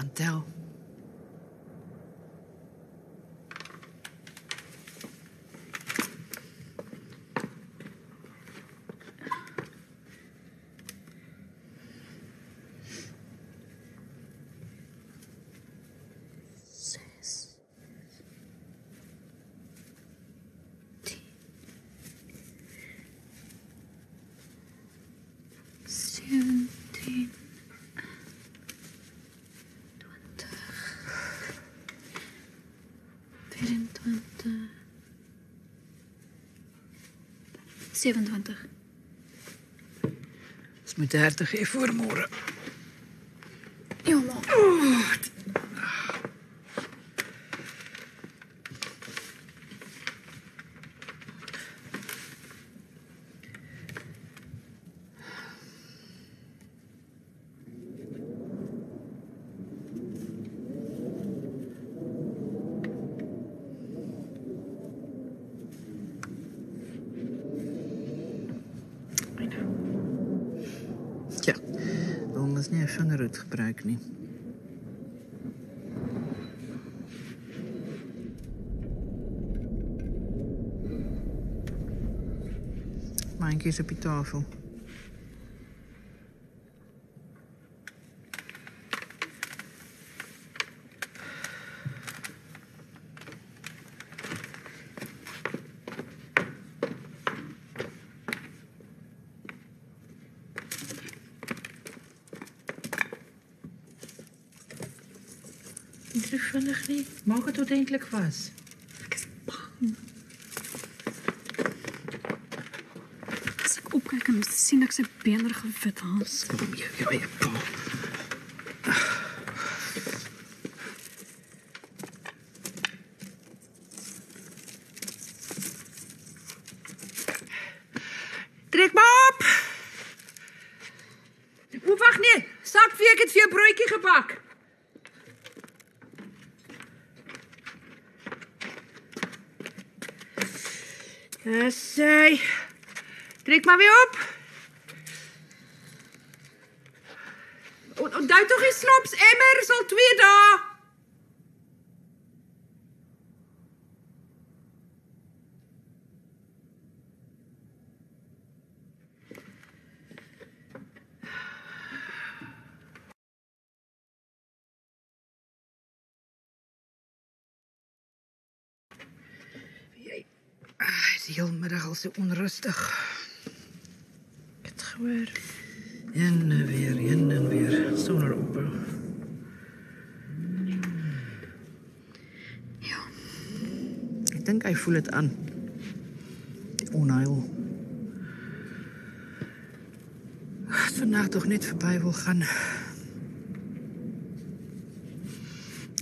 gaan tel. Ons moet 30 hê voor môre. Ja, ma. Ja, waarom is nie 'n vingerhoed gebruik nie? Mandjie is op die tafel. Niet vinnig nie. Maak het ordentlik vas. Ek is bang. As ek opkyk en sien ek sy beenderige wit hals. Ja, pa. Trek maar op. O, wag nee. Sakvee, ek het vir jou broodjie gebak. Sy. Trek maar weer op. Onthou tog die slops emmer is al 2 dae. Die hele middag al so onrustig. Ek het gehoor. Heen en weer, sonder ophou. Ja, Ek dink hy voel dit aan. Die onheil. As vandag tog net verby wil gaan.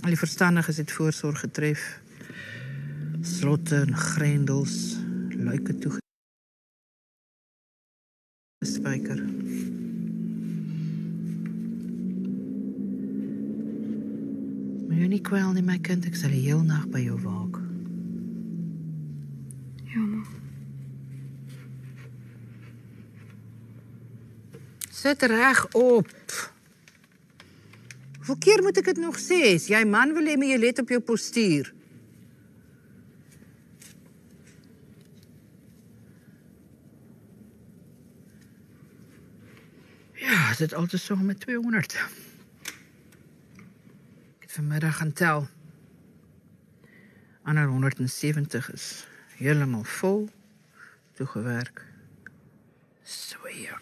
Al die verstandiges het voorsorg getref. Slotte en grendels, luike toegespijker. Maar jy nie kwel nie, my kind, ek sal die heel nag by jou waak. ja, ma. Sit reg op. Hoeveel keer moet ek dit nog sê? As jy man wil hê, moet jy let op jou postuur. Ja, dit altyd so met 200. Ek het vanmiddag gaan tel. Ander 170 is helemaal vol toegewerk. So ja.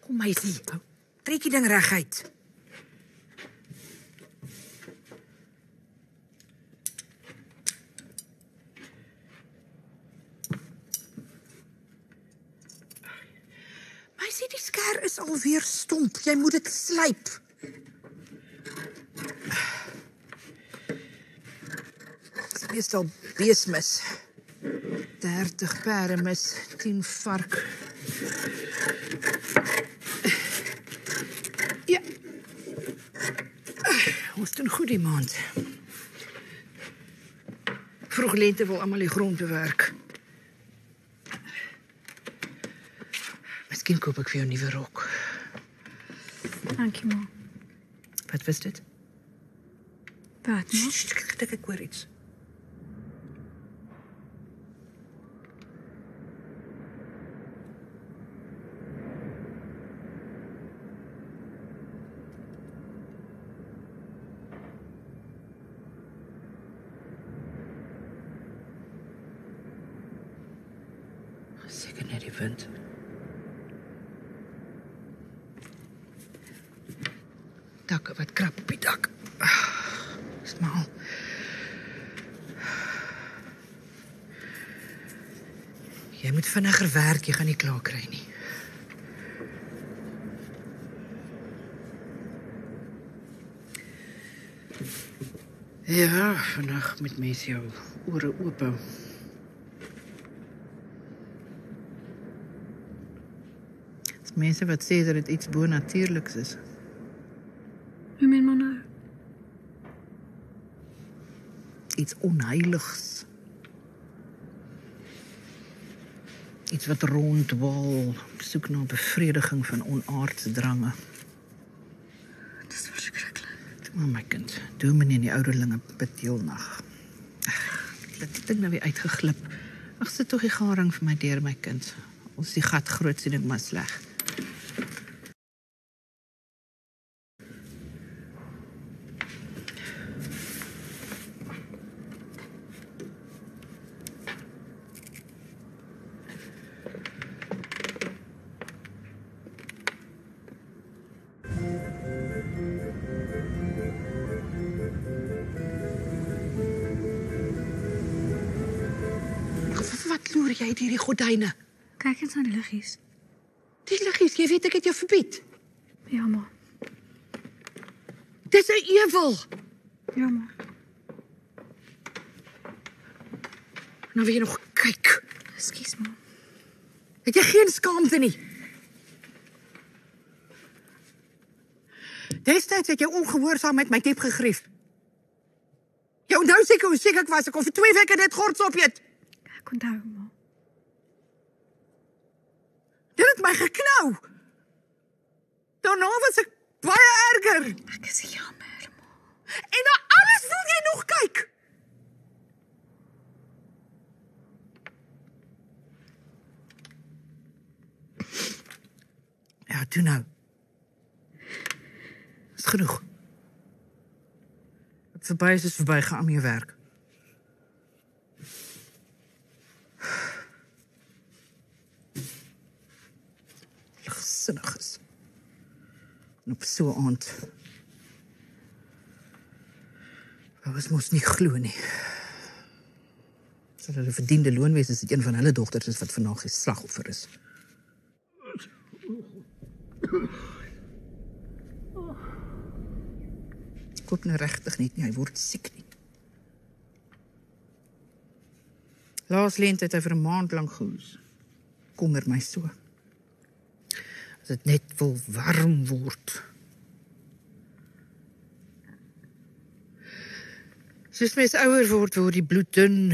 Kom meisie, trek die ding reguit. Meisie, die skêr is alweer stomp. Jy moet dit slyp. Dis meestal beesmis. 30 perde mis, 10 vark. Ja, doen goed die maand. Vroeg lente wil almal die grond bewerk. Miskien koop ek vir jou 'n nuwe rok. Dankie, ma. Wat was dit? Wat, ma? Ek hoor iets. Seker net die wind. Dak wat krap op die dak. Smal. Jy moet vinniger werk, jy gaan nie klaar kry nie. Ja, vandag met mense jou ore oop hou. Dis mense wat sê dat dit iets bonatuurliks is. Hoe meen maar nou? Iets onheiligs. Iets wat rondwal, soek na bevrediging van onaardse drange. Dit is verschrikkelijk. Maar my kind, doe my nie in die ouderlinge bedeelnag. Dit ding nou weer uitgeglip. Ag, sit tog die garing vir my deur, my kind. Ons die gat groot sien ek maar sleg. Wat loer jy hierdie gordyne? Kyk eens na die liggies. Die liggies, jy weet ek het jou verbied. Ja, ma. Dis 'n ewel. Ja, ma. Nou wil jy nog kyk. Ekskuus, ma. Het jy geen skaamte nie? Destyds het jy ongehoorsaam met my diep gegrief. Jy onthou seker hoe siek ek was, ek kon vir 2 weke net gords opeet. Ek onthou, ma. Dit het my geknou. Daarna was ek baie erger. Ek is jammer, ma. En na alles wil jy nog kyk. Ja, toe nou. Is genoeg. Wat verby is verby, gaan aan jou werk. Ligsinnig is. En op so 'n aand. Ons moes nie glo nie. Sal dit 'n verdiende loon wees as dit een van hulle dogters is wat vandag die slagoffer is. Ek koop nou regtig nie, hy word siek nie. Laas lente het hy vir 'n maand lank gehoes. Kommer my so. As dit net wil warm word. Soos mens ouer word, word die bloed dun.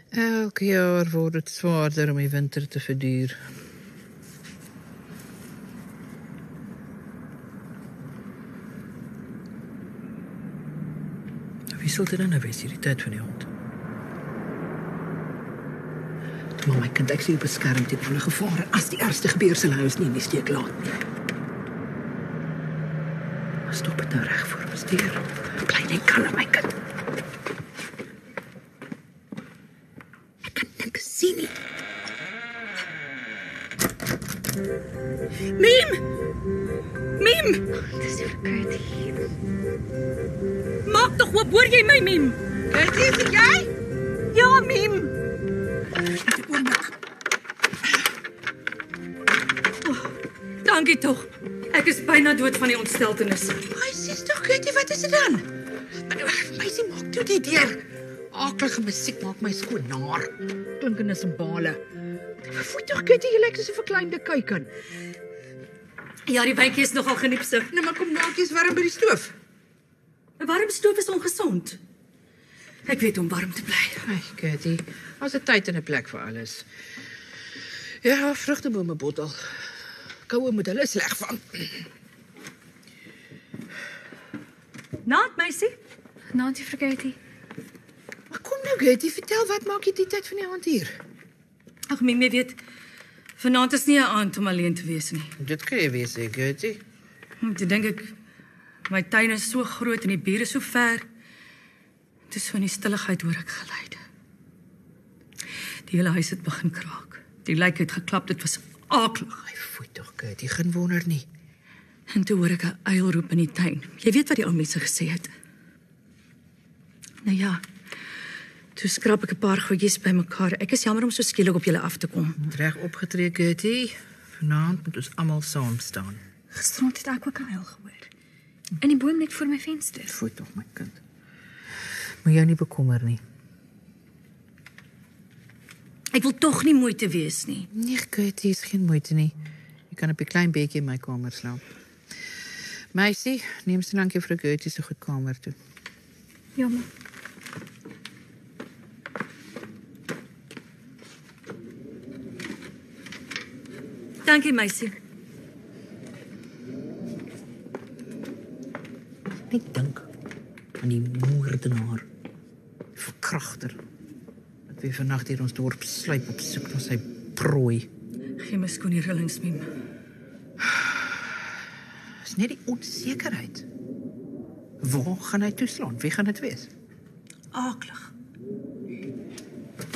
Elke jaar word dit swaarder om die winter te verduur. Wie sal dit dan nou wees, hierdie tyd van die hond? Maar my kind, ek sê jou beskerm teen alle gevare. As die ergste gebeur, sal hy ons nie in die steek laat nie. Maar stop het nou reg voor ons deur. Bly net kalm, my kind. Ek kan niks sien nie. Miem! Miem! Dis so verkeerd hier. Maak tog oop, hoor jy my, Miem? Gertie, is dit jy? Ja, Miem! Dankie tog. Ek is byna dood van die ontsteltenis. Ai, sies toch, Gertie, wat is dit dan? Meisie, maak toe die deur. Akelige musiek maak my skoon naar. Klinkende simbale. Foei toch, Gertie, jy lyk soos 'n verkleinde kuiken. Ja, die wyntjie is nogal geniepsig. Nou, maar kom maak eens warm by die stoof. 'n Warm stoof is ongesond. Ek weet om warm te bly. Ai, Gertie, ons het tyd en 'n plek vir alles. Ja, vrugtebome bottel. Koue moet hulle sleg van. Naat, meisie. Naat, juffrou Gertie. Maar kom nou, Gertie, vertel, wat maak jy die tyd van die aand hier? Ag, Mimi, weet, vanaand is nie 'n aand om alleen te wees nie. Dit kan jy weet, Gertie. Toe dink ek, my tuin is so groot en die bure so ver. Toe so in die stilligheid hoor ek geluide. Die hele huis het begin kraak. Die lijk het geklap, dit was aaklig. Ai, foei tog, Gertie, geen wonder nie. En toe hoor ek 'n uil roep in die tuin. Jy weet wat die ou mense gesê het. Nou ja, toe skrap ek 'n paar goedjies bymekaar. Ek is jammer om so skielik op julle af te kom. Reg opgetree, Gertie. Vanaand moet ons almal saam staan. Gisterand het ek ook 'n uil gehoor. In die boom net voor my venster. Foei tog, my kind. Moet jou nie bekommer nie. Ek wil tog nie moeite wees nie. Nee, Gertie, is geen moeite nie. Jy kan op 'n klein bedjie in my kamer slaap. Meisie, neem so lank juffrou Gertie se kamer toe. Ja, ma. Dankie, meisie. Net dink aan die moordenaar, die verkragter, wat weer vannacht hier ons dorp sluip op soek na sy prooi. Gee my skoon die rillings, Miem. Is net die onsekerheid. Waar gaan hy toeslaan? Wie gaan dit wees? Aaklig.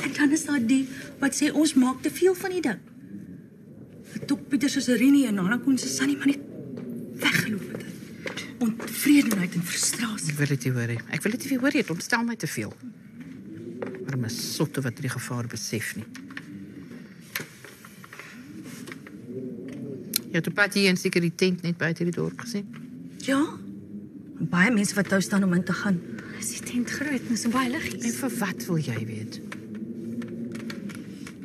En dan is daar die wat sê ons maak te veel van die ding. Tok Pieter se Serenie en Anna Koen se Sunny maar net weggeloop het. Ontevredenheid en frustrasie. Ek wil dit nie hoor nie. Ek wil dit nie hoor nie. Het ontstel my te veel. Maar my sotte wat die gevaar besef nie. Jy het op pad hier en seker die tent net buite die dorp gesien. Ja. Baie mense wat tou staan om in te gaan. Is die tent groot, nou so baie En liggies. vir wat wil jy weet?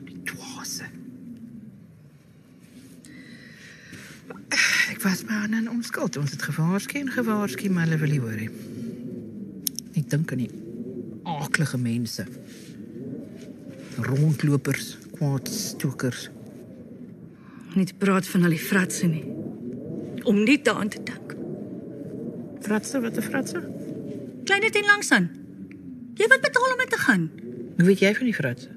Die dwaase. Ek was maar aan 'n onskuld. Ons het gewaarsku, maar hulle wil nie hoor nie. Ek dink aan die aaklige mense. Rondlopers, kwaadstokers. Nie te praat van al die fratse nie. Om nie daaraan te dink. Fratse, wat 'n fratse? Kleiner en langs aan. Jy wat betaal om in te gaan. Hoe weet jy van die fratse?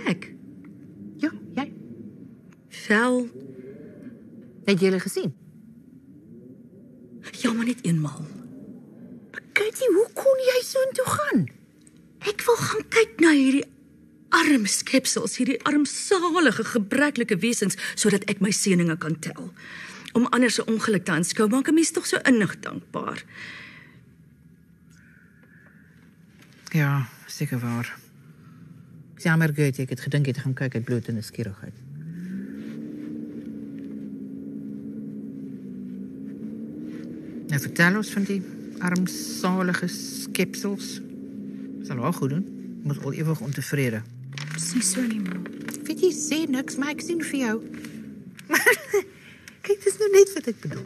Ek. Ja, jy. Wel, Het jy hulle gesien? ja, maar net eenmaal. Kitty, hoe kon jy so intoe gaan? Ek wil gaan kyk na hierdie arm skepsels, hierdie armsalige, gebreklike wesens, sodat ek my seëninge kan tel. Om ander se ongeluk te aanskou, maak 'n mens tog so innig dankbaar. Ja, seker waar. Jammer, Gertie, ek het gedink jy het gaan kyk uit bloed en nuuskierigheid. Nou, vertel ons van die armsalige skepsels. Sal wel goed doen. Moet al ewig ontevrede. Dis nie so nie, ma. Weet jy, sê niks, maar ek sien vir jou. Kyk, dis nou net wat ek bedoel.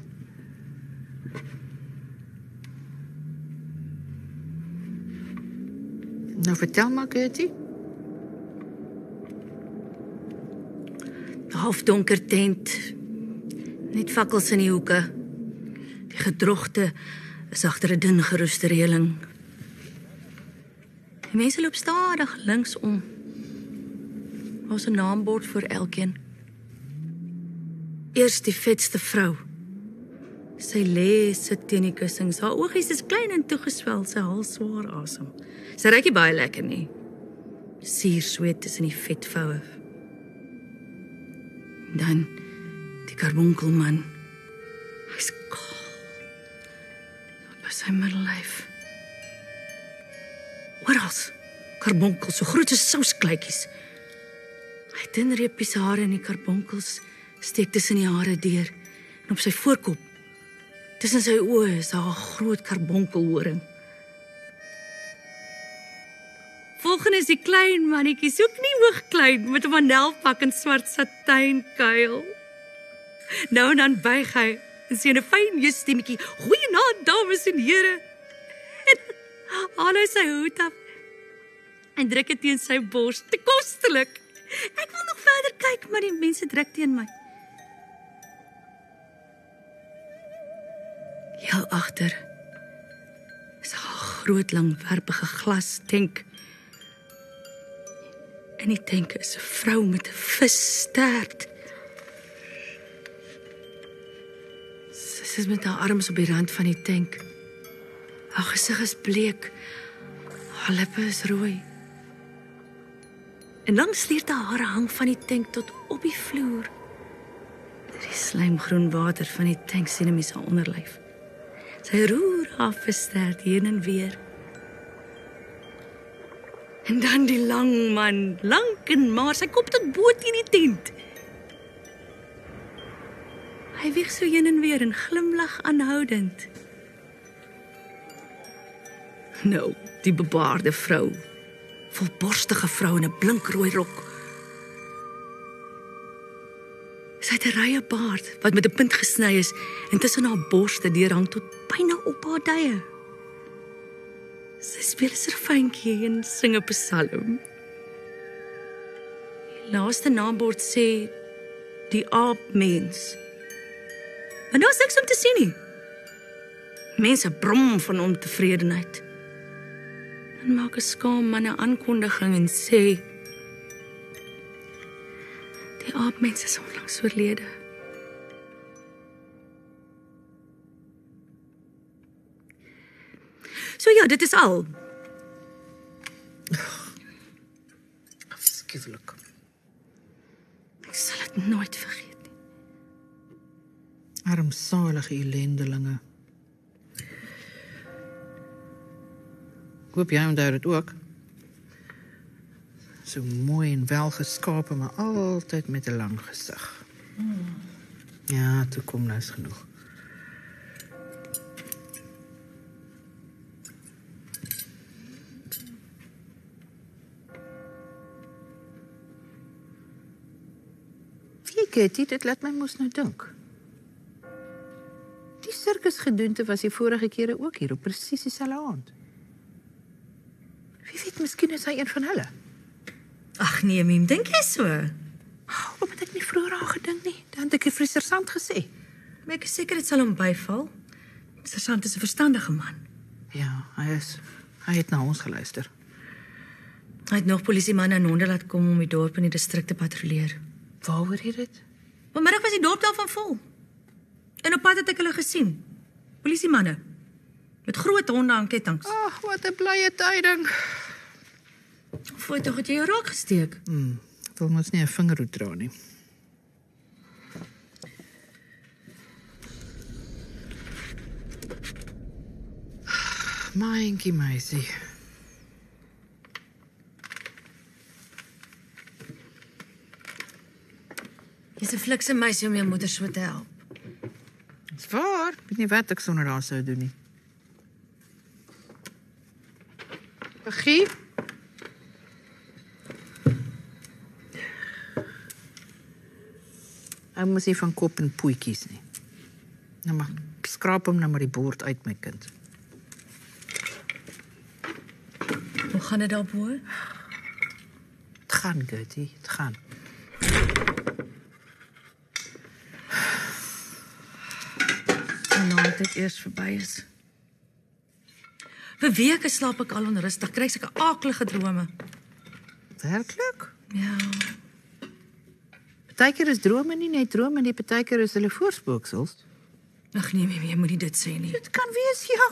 Nou, vertel maar, Gertie. Halfdonker tent, net fakkels in die hoeke. Die gedrogte is agter 'n dun geroeste reëling. Die mense loop stadig linksom. Daar's 'n naambord vir elkeen. Eers die vetste vrou. Sy lê sit teen die kussings. Haar oogies is klein en toegeswel, sy haal swaar asem. Sy ruik nie baie lekker nie. Suursweet tussen die vetvoue. Dan die karbonkelman. Hy's kaal. Op sy middellyf. Orals. Karbonkel, so groot as souskluitjies. Hy het 'n reepies hare in die karbonkels, steek tussen die hare deur. En op sy voorkop, tussen sy oë, is daar 'n groot karbonkelhoring. volgende is die klein mannetjie, so kniehoog met 'n vanelpak en swart satijnkuil. Nou en dan buig hy en sê 'n fyn stemmetjie, "Goeienaand, dames en here." En haal hy sy hoed af en druk dit teen sy bors, te kostelik. Ek wil nog verder kyk, maar die mense druk teen my. Heel agter is 'n groot langwerpige glas tank. In die tank is 'n vrou met 'n visstert. Sy is met haar arms op die rand van die tank. Haar gesig is bleek. Haar lippe is rooi. En langs sleerte hare hang van die tank tot op die vloer. Die slijmgroen water van die tank sien in haar onderlyf. Sy roer haar visstert heen en weer. En dan die lang man, lank en maar, sy kop tot bo teen die tent. Hy wieg so heen en weer en glimlag aanhoudend. Nou, die bebaarde vrou, volborstige vrou in 'n blinkrooi rok. Sy het 'n rye baard wat met 'n punt gesny is en tussen haar borste deurhang tot byna op haar dye. Sy speel 'n serfyntjie en sing 'n psalm. Die laaste naambord sê die aapmens. Maar daar's niks om te sien nie. Mense brom van ontevredenheid. En maak 'n skaam man 'n aankondiging en sê die aapmens is onlangs oorlede. So ja, dit is al. Afskuwelijk. Ek sal dit nooit vergeet nie. Armsalige ellendelinge. Ek hoop jy onthou dit ook. So mooi en welgeskapen, maar altyd met 'n lang gesig. Ja, toe kom nou is genoeg. Kitty, dit laat my mos nou dink. Die sirkusgedoente was die vorige kere ook hier op presies dieselfde aand. Wie weet, miskien is hy een van hulle. Ag nee, Miem, dink jy so? Hoekom het ek nie vroeër aan gedink nie? Dan het ek vir Sersant gesê. Maar ek is seker dit sal hom byval. Sersant is 'n verstandige man. Ja, hy is. Hy het na ons geluister. Hy het nog polisiemanne en honde laat kom om die dorp en die distrik te patrolleer. Waaroor het dit? Vanmiddag was die dorp daarvan vol. En op pad het ek hulle gesien. Polisiemanne. Met groot honde en kettinge. Ag, wat 'n blye tyding. Voor tog het jy jou raak gesteek. Ek wil mos nie 'n vingerhoed dra nie. Myntjie meisie. Jy's 'n flikse meisie om jou moeder so te help. Dis waar. Ek weet nie wat ek sonder haar sou doen nie. Begin. Hy moet nie van kop en poetjies nie. Nou maar, skraap hom nou maar die bord uit, my kind. Hoe gaan dit daarbo? Het gaan, Gertie, het gaan. Nou dit eers verby is. Vir weke slaap ek al onrustig, kry ek aaklige drome. Werklik? Ja. Partykeer is drome nie net drome nie, partykeer is hulle voorspooksels. Ag nee, jy moet nie dit sê nie. Dit kan wees, ja.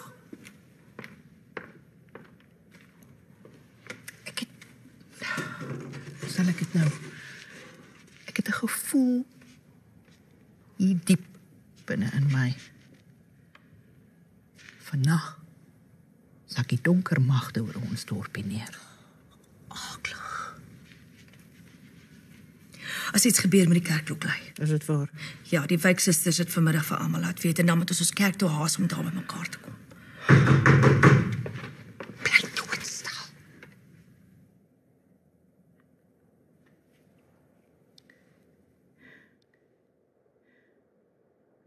Hoe sal ek dit nou? Ek het 'n gevoel hier diep binne in my. Vannag sal die donker magte oor ons dorpie neer. Aaklig. As iets gebeur met die kerkklok lui. Is dit waar? Ja, die wijksusters het vanmiddag vir almal laat weet en dan moet ons kerk toe haas om daar by mekaar te kom. Bly doodstil.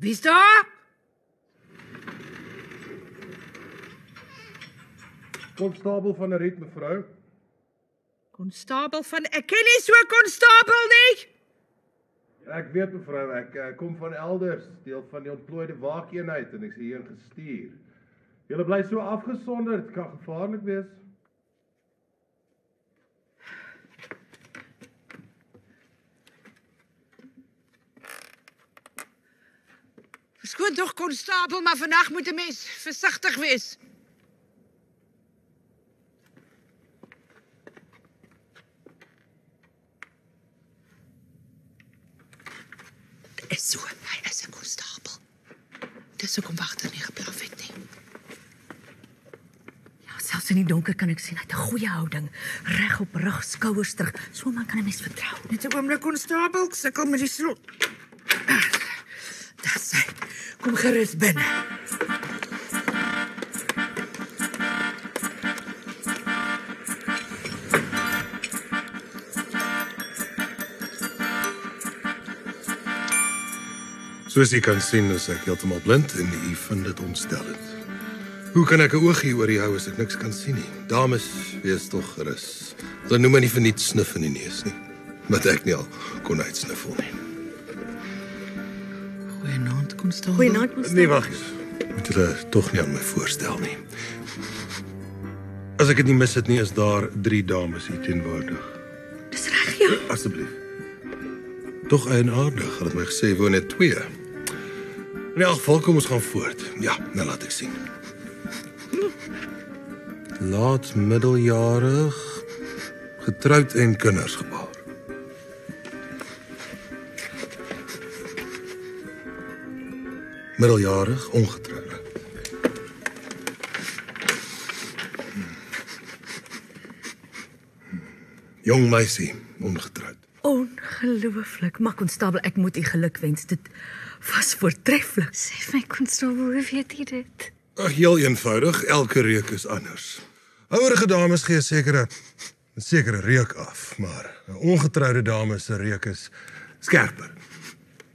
Wie's daar? Konstabel van 'n Riet, mevrou. Konstabel van... Ek ken nie so 'n konstabel nie! Ek weet, mevrou, ek kom van elders, deel van die ontplooide waakeenheid en ek is hierheen gestuur. Julle bly so afgesonder, dit kan gevaarlik wees. Verskoon tog, konstabel, maar vandag moet 'n mens versigtig wees. Is so, hy is 'n konstabel. Dis hoekom wagter nie geblaf het nie. Ja, selfs in die donker kan ek sien hy het 'n goeie houding, reg op rug, skouers terug. So 'n man kan 'n mens vertrou. Net 'n oomblik, konstabel, ek sukkel met die slot. Dis hy. Kom gerus binne. Soos jy kan sien, is ek heeltemal blind en u vind dit ontstellend. Hoe kan ek 'n oogie oor die hou as ek niks kan sien nie? Dames, wees tog gerus. Hulle noem my nie vir niets snif in die neus nie. Wat ek nie al kon uitsniffel nie. Goeienaand, konstabel. Goeienaand, konstabel. Nee, wag eens. Moet julle tog nie aan my voorstel nie. As ek dit nie mis het nie, is daar 3 dames hier teenwoordig. Dis reg, ja. Asseblief. Tog eienaardig, hulle het my gesê woon net 2. In elk geval, kom ons gaan voort. Ja, nou laat ek sien. Laat middeljarig, getroud en kinders gebaar. Middeljarig, ongetroud. Jong meisie, ongetroud. Ongelooflik, maar konstabel, ek moet u gelukwens. Dit was voortreffelik. Sê vir my, konstabel, hoe weet jy dit? Ag, heel eenvoudig, elke reuk is anders. Ouerige dames gee 'n sekere reuk af, maar 'n ongetroude dame se reuk is skerper.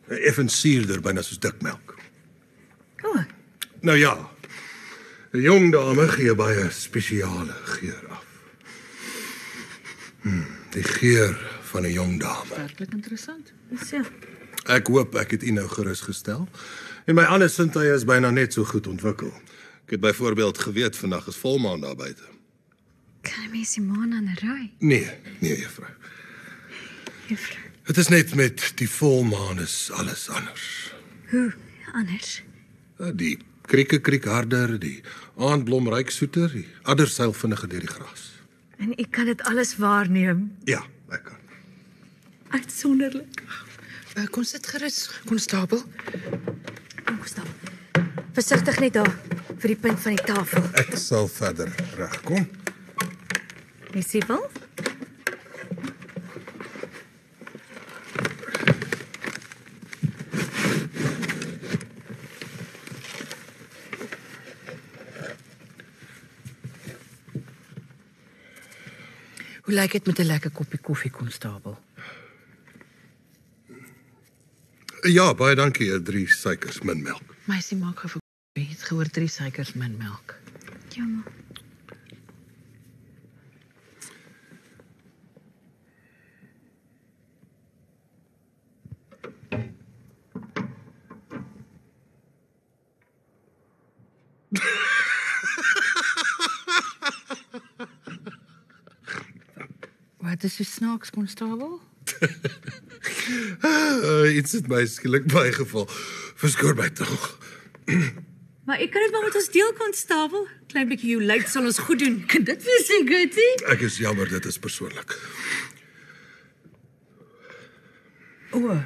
Effens suurder, byna soos dikmelk. O, Nou ja, 'n jong dame gee baie spesiale geur af. Die geur van 'n jong dame. Werklik interessant. so. Ek hoop ek het u nou gerusgestel. En my ander sintuie is byna net so goed ontwikkel. Ek het byvoorbeeld geweet vandag is volmaan daar buite. Kan 'n mens die maan aan 'n raai? Nee, juffrou. Juffrou. Het is net met die volmaan is alles anders. Hoe anders? Die krieke kriek harder, die aandblom ruik soeter, die adder seil vinniger deur die gras. En u kan dit alles waarneem. Ja, ek kan. Uitsonderlik. Kom sit gerus, konstabel. Kom, konstabel. Versigtig net daar, vir die punt van die tafel. Ek sal verder regkom. Is jy wel? Hoe lyk dit met 'n lekker koppie koffie, konstabel? Ja, baie dankie, 3 suikers, min melk. Meisie maak gou vir koffie. Het gehoor 3 suikers min melk. Jammer. Wat is so snaaks, konstabel? Iets het my skielik bygeval. Verskoon my tog. Maar ek kan dit maar met ons deel, konstabel. Klein bietjie jou luid sal ons goed doen. Kan dit wees, Gertie? Ek is jammer, dit is persoonlik. O.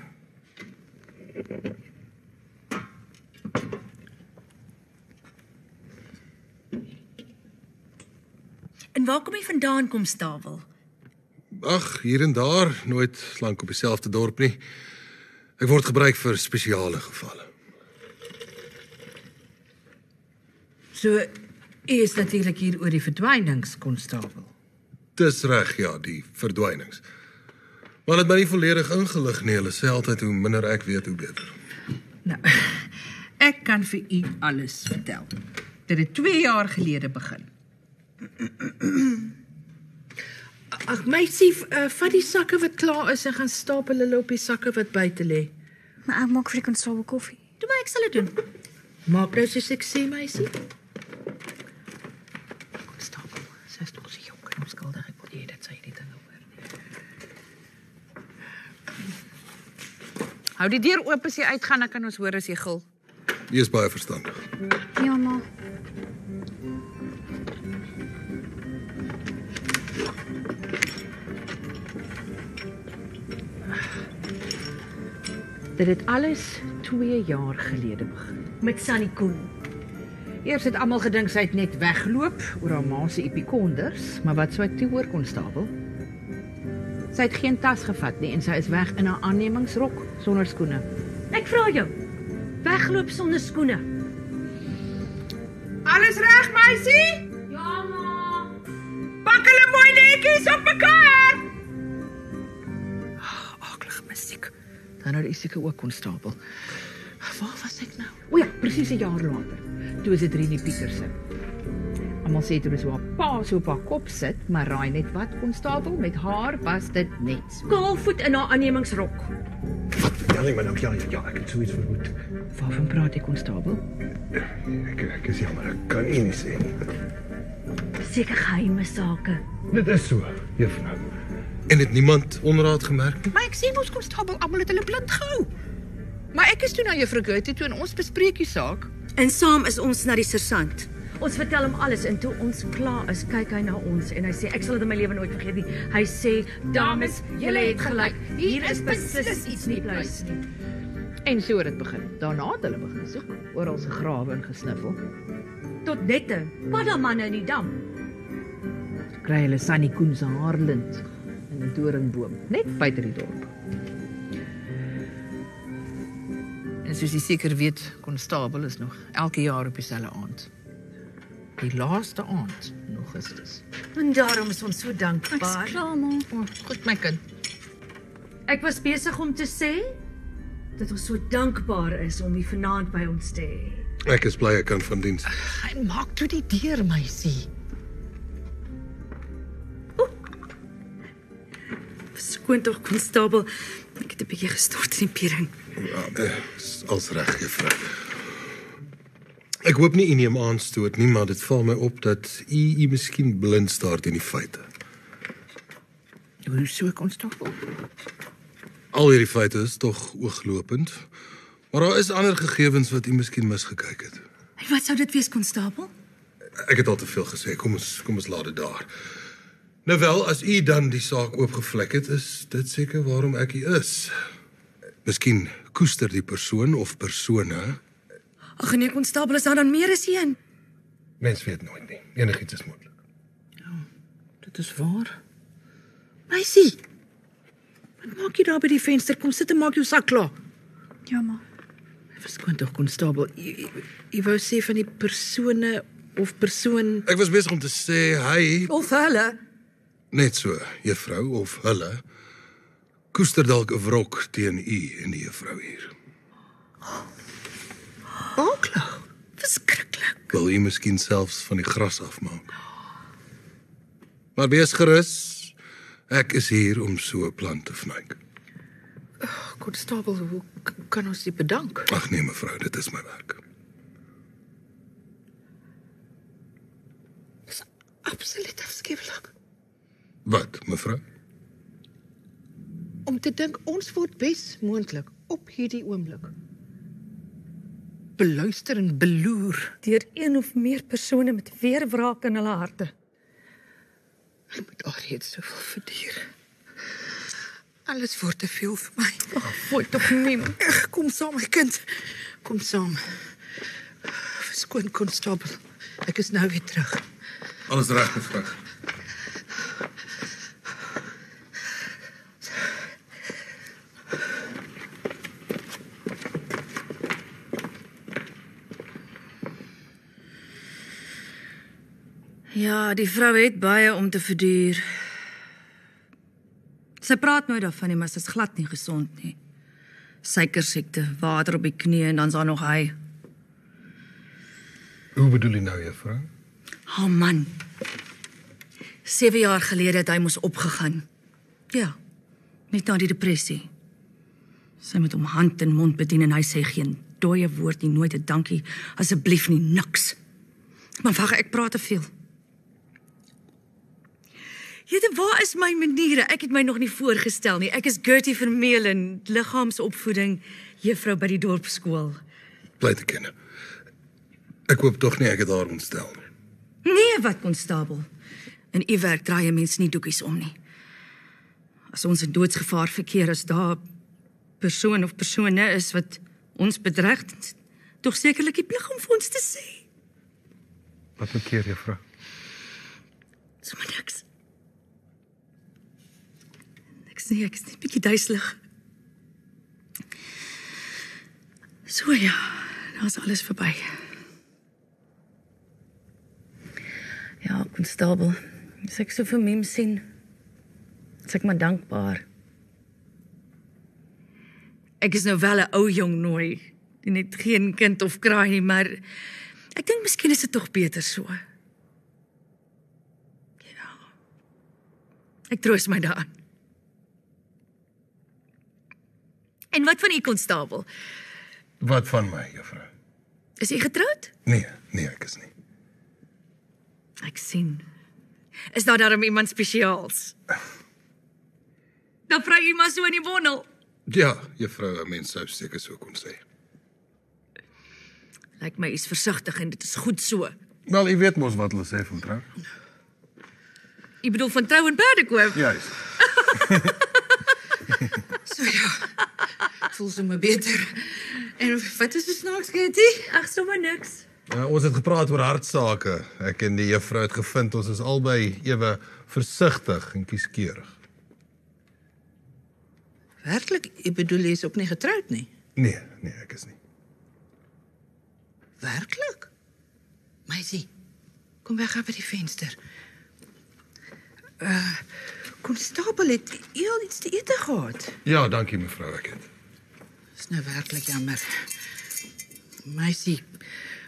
En waar kom jy vandaan, konstabel? Ag, hier en daar, nooit lank op dieselfde dorp nie. Ek word gebruik vir spesiale gevalle. So, u is natuurlik hier oor die verdwynings, konstabel. Dis reg, ja, die verdwynings. Maar dit my nie volledig ingelig nie. Hulle sê altyd hoe minder ek weet, hoe beter. Nou, Ek kan vir u alles vertel. Dit het 2 jaar gelede begin. Ag meisie, vat die sakke wat klaar is en gaan stapel hulle op die sakke wat buite lê. Maar ek maak vir die konstabel koffie. Toe maar ek sal dit doen. Maak nou soos ek sê, meisie. Konstabel, sy is toch so jonk en onskuldig. Ek wil nie dat sy hierdie ding hoor nie. Hou die deur oop as jy uitgaan, dan kan ons hoor as jy gil. Jy is baie verstandig. Ja, ma. Dit het alles 2 jaar gelede begin. Met Sunny Koen. Eers het almal gedink sy het net weggeloop oor haar ma se epikonders, maar wat sou ek toe hoor, konstabel? Sy het geen tas gevat nie en sy is weg in haar aannemingsrok sonder skoene. Ek vra jou. Wegloop sonder skoene. Alles reg, meisie? Ja, ma. Pak hulle mooi netjies op mekaar. Aklige musiek. Dan nou is ek ook konstabel. Waar was ek nou? O ja, presies 'n jaar later. Toe is dit Rini Pieterse. Almal sê toe so 'n pa so op haar kop sit, maar raai net wat, konstabel, met haar was dit net so. Kaalvoet in haar aannemingsrok. Wat vertel jy my nou? Ja, ek het zoiets vermoed. Waarvan praat jy, konstabel? Ek is jammer, ek kan nie sê nie. Seker geheime sake. Dit is so, juffrou. En het niemand onderraad gemerk nie? Maar ek sê mos, konstabel, almal het hulle blind gehou. Maar ek is toe na juffrou Gertie toe en ons bespreek die saak. En saam is ons na die sersant. Ons vertel hom alles en toe ons klaar is, kyk hy na ons en hy sê, ek sal dit in my lewe nooit vergeet nie. Hy sê, dames, julle het gelyk. Hier is beslis iets nie pluis nie. En so het dit begin. Daarna het hulle begin soek, oral gegrawe en gesniffel. Tot nette, paddamanne in die dam. Kry hulle Sunny Koen se haarlint in 'n doringboom, net buite die dorp. En soos jy seker weet, konstabel is nog elke jaar op dieselfde aand. Die laaste aand in Augustus. En daarom is ons so Ek's dankbaar. klaar, ma. O, goed my kind. Ek was besig om te sê dat ons so dankbaar is om u vanaand by ons te hê. Ek is bly ek kan van diens. Hy maak toe die deur, meisie. Verskoon tog, konstabel. Ek het 'n bietjie gestort in die piering. Is als reg, juffrou. Ek hoop nie u neem aanstoot nie, maar dit val my op dat u miskien blind staar teen die feite. Hoe so, konstabel? Al hierdie feite is tog ooglopend, maar daar is ander gegevens wat u miskien misgekyk het. En wat sou dit wees, konstabel? Ek het al te veel gesê, kom ons laat dit daar. Nou wel, as u dan die saak oopgevlek het, is dit seker waarom ek hier is. Miskien koester die persoon of persone. Ag nee, konstabel, is daar dan meer as een? Mens weet nooit nie. Enigiets is moontlik. Dit is waar. Meisie, wat maak jy daar by die venster? Kom sit en maak jou sak klaar. Ja, ma. Verskoon tog, konstabel. Jy wou sê van die persone of persoon... Ek was besig om te sê, hy, Of hulle? net so, juffrou of hulle, koester dalk 'n wrok teen u en die juffrou hier. Aklig. Verskriklik. Wil u miskien selfs van die gras afmaak? Maar wees gerus, ek is hier om so 'n plan te vnyk. Konstabel, hoe kan ons die bedank? Ag nee, mevrou, dit is my werk. Dis absoluut afskuwelijk. Wat, mevrou? Om te dink, ons word bes moontlik op hierdie oomblik beluister en beloer. Deur een of meer persone met weerwraak in hulle harte. Ek moet alreeds soveel verduur. Alles word te veel vir my. Ag, word tog nie. Kom saam, my kind. Kom saam. Verskoon, konstabel. Ek is nou weer terug. Alles reg, mevrou. Ja, die vrou het baie om te verduur. Sy praat nooit daarvan nie, maar dit is glad nie gesond nie. Suikersiekte, water op die knie en dan's daar nog hy. Hoe bedoel jy nou, juffrou? Oh man. 7 jaar gelede het hy moes opgegaan. Ja, net na die depressie. Sy moet hom hand en mond bedien en hy sê geen dooie woord nie, nooit 'n dankie, asseblief nie, niks. Maar wag, ek praat te veel. Jette, waar is my maniere? Ek het my nog nie voorgestel nie. Ek is Gertie Vermeulen, liggaamsopvoeding, juffrou by die dorpsskool. Bly te ken. Ek hoop tog nie ek het haar ontstel nie. Nee, wat konstabel. In u werk draai 'n mens nie doekies om nie. As ons in doodsgevaar verkeer, as daar 'n persoon of persone is wat ons bedreig, tog sekerlik die plig om vir ons te sê. Wat bekeer, juffrou? Sommer niks. Ek is net bietjie duiselig. So ja, nou is alles verby. Ja, konstabel, as ek so vir mem sien, is ek maar dankbaar. Ek is nou wel 'n ou jong nooi, die net geen kind of kraai nie, maar ek dink miskien is dit tog beter so. Ja. Ek troos my daaraan. En wat van u, konstabel? Wat van my, juffrou? Is u getroud? Nee, ek is nie. Ek sien. Is daar daarom iemand spesiaals? Dan vra u maar so in die wondel. Ja, juffrou, 'n mens sou seker so kon sê. Lyk my is versigtig en dit is goed so. Wel, u weet mos wat hulle sê van trou. U bedoel van trou en perdekoop? Juis. So ja, ek voel sommer beter. En wat is so snaaks, Gertie? Ag, sommer niks. Ons het gepraat oor hartsake. Ek en die juffrou het gevind ons is albei ewe versigtig en kieskeurig. Werklik, ek bedoel jy is ook nie getroud nie? Nee, ek is nie. Werklik? Meisie, kom weg by die venster. Konstabel, het jy al iets te ete gehad? Ja, dankie mevrou, ek het. Dis nou werklik jammer. Meisie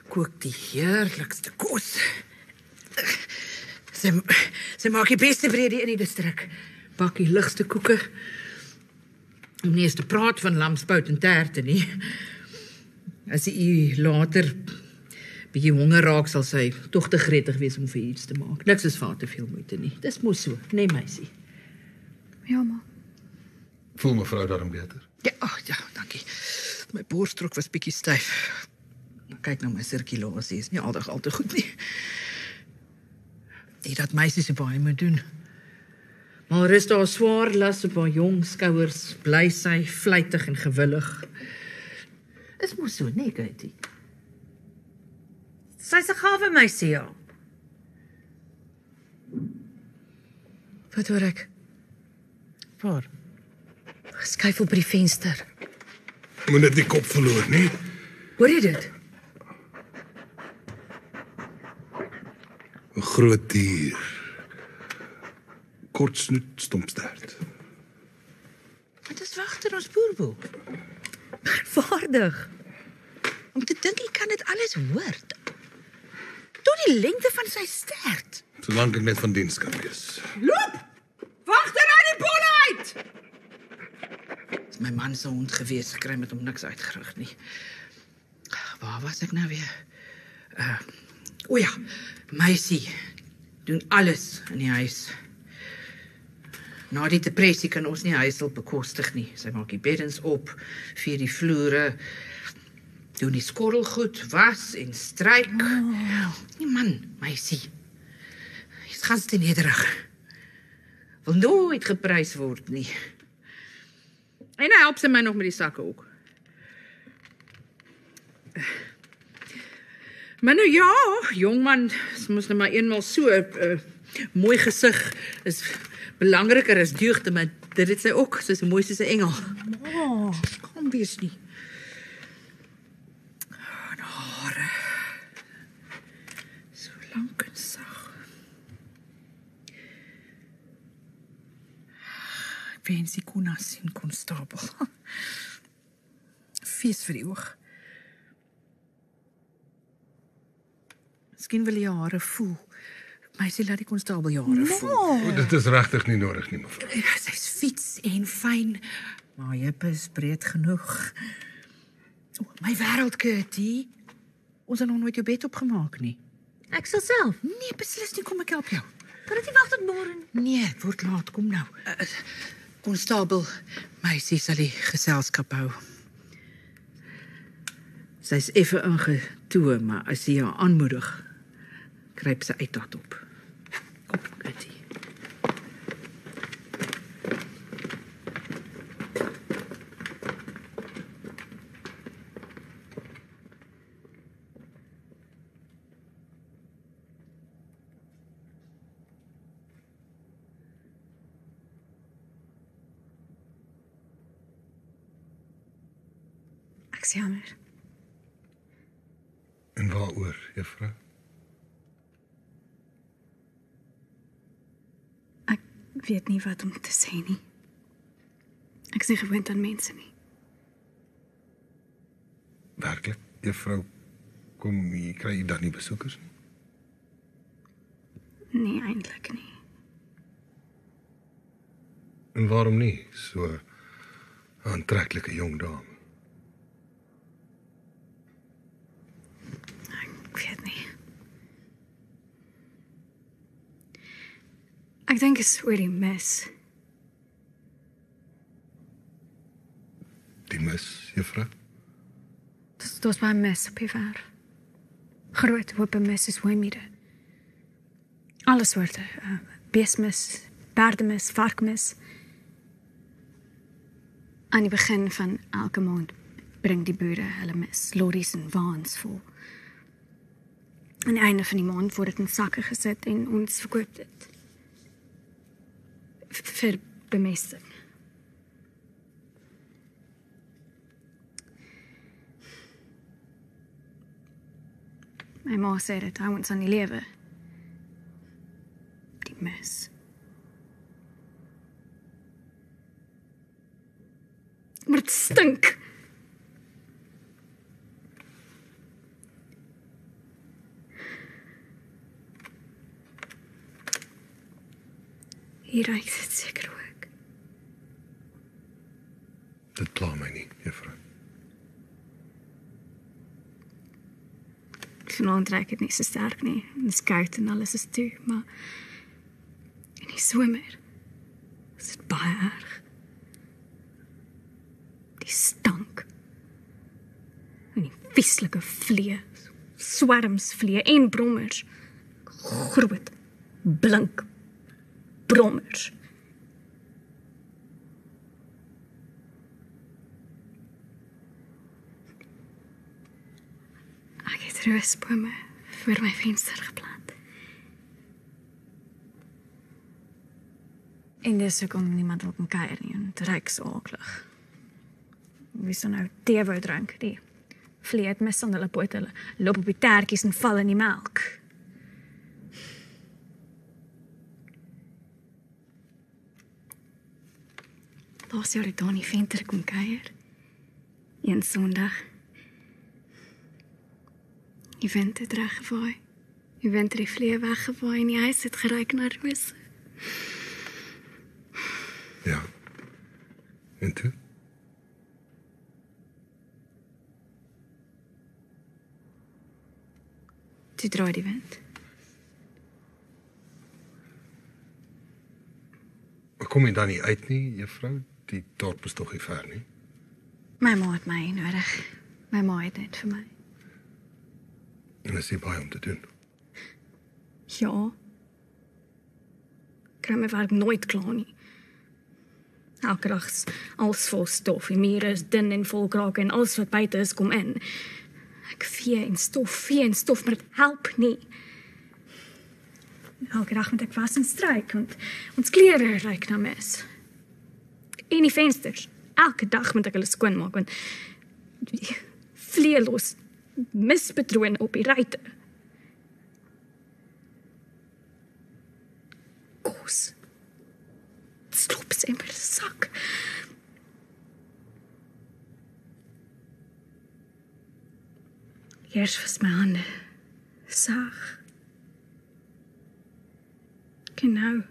kook die heerlikste kos. Sy maak die beste breedie in die distrik. Bak die ligste koeke. Om nie eens te praat van lamspout en terte nie. As jy later bietjie honger raak, sal sy tog te gretig wees om vir iets te maak. Niks is vaar te veel moeite nie. Dis mos so, nee meisie. Ja, ma. Voel mevrou daarom beter? Ja, dankie. My borstrok was bietjie styf. Kyk nou my sirkulasie is nie altyd al te goed nie. Nie dat meisies so baie moet doen. Maar rus daar swaar las op haar jong skouers, bly sy vlytig en gewillig. Is mos so, nee, Gertie. Sy's 'n gawe meisie, ja. Wat hoor ek? Waar? Skuif op by die venster. Moet net die kop verloor, nie? Hoor jy dit? 'n Groot dier. Kort snoet, stompstert. Wat is wagter ons boerboel? Vaardig. Om te dink jy kan dit alles hoor. Tot die lengte van sy stert. Solank ek net van diens kan wees. Loop! Wagter uit die bol uit! Is my man se hond gewees, gekry met hom niks uitgerig nie. Waar was ek nou weer? O ja, meisie doen alles in die huis. Na die depressie kan ons nie huishulp bekostig nie. Sy maak die beddens op, vee die vloere, doen die skorrelgoed, was en stryk. Nee man, meisie. Jy's gans te nederig. Wil nooit geprys word nie. En hy help sy my nog met die sakke ook. Maar nou ja, jongman, mos nou maar eenmal so, mooi gesig is belangriker as deugde, maar dit het sy ook, sy is mooi soos 'n engel. Kom wees nie. En hare, so lank en sag. Ek wens ek kon haar sien, konstabel. Fees vir die oog. Miskien wil jy haar hare voel. Meisie, laat die konstabel jou hare voel. Dit is regtig nie nodig nie, mevrou. Ja, sy's fiets en fyn, maar heupe is breed genoeg. My wêreld, Gertie. Ons het nog nooit jou bed opgemaak nie. Ek sal self. Nee, beslis nie, kom ek help jou. Kan dit nie wag tot môre nie? Nee, het word laat, kom nou. Konstabel, meisie sal die geselskap hou. Sy's effe ingetoe, maar as jy haar aanmoedig, kruip sy uit dat op. Kom, Gertie. Ek's jammer. En waaroor, juffrou? Ek weet nie wat om te sê nie. Ek is nie gewoond aan mense nie. Werklik, juffrou, kry jy dan nie besoekers nie? Nee, eintlik nie. En waarom nie, so 'n aantreklike jong dame? Ek weet nie. Ek dink is oor die mis. Die mis, juffrou? Dit was baie mis op die werf. Groot hoop mis is hoëmiede. Alle soorte. Beesmis, paardemis, varkmis. Aan die begin van elke maand bring die boere hulle mis, lorries en waans vol. Aan die einde van die maand word dit in sakke gesit en ons verkoop dit. Vir bemesting. My ma sê dit hou ons aan die lewe. Die mes. Maar het stink. Hier ruikt het zeker ook. Dit pla my nie, juffrou. Vanaand ruik het nie so sterk nie. Het is koud en alles is toe, maar in die somer is dit baie erg. Die stank. En die vieslike vlee, swermsvlee en brommers. Groot, blink brommers. Ek het roosbome voor my venster geplant. En dis hoekom niemand wil kom kuier nie, en dit ruik so akelig. Wie sal nou tee wou drink, die vlee het mis aan hulle pote, hulle loop op die tertjies en val in die melk. Laas jaar het daar in die venster kom kuier. Een Sondag. Die wind het reggewaai. Die wind het die vlee weggewaai en die huis het geruik na rose. Ja. En toe? Toe draai die wind. Maar kom jy dan nie uit nie, juffrou? Die dorp is tog nie ver nie. My ma het my nodig. My ma het net vir my. En is nie baie om te doen. Ja. Kry my werk nooit klaar nie. Elke dag is alles vol stof. Die mure is dun en vol krake en alles wat buite is kom in. Ek vee en stof, maar dit help nie. Elke dag moet ek was en stryk, want ons klere ruik na mis. En die vensters. Elke dag moet ek hulle skoonmaak, want die vlee los mispatrone op die ruite. Kos. Slop sy in my sak. Eers was my hande Sag. Genau.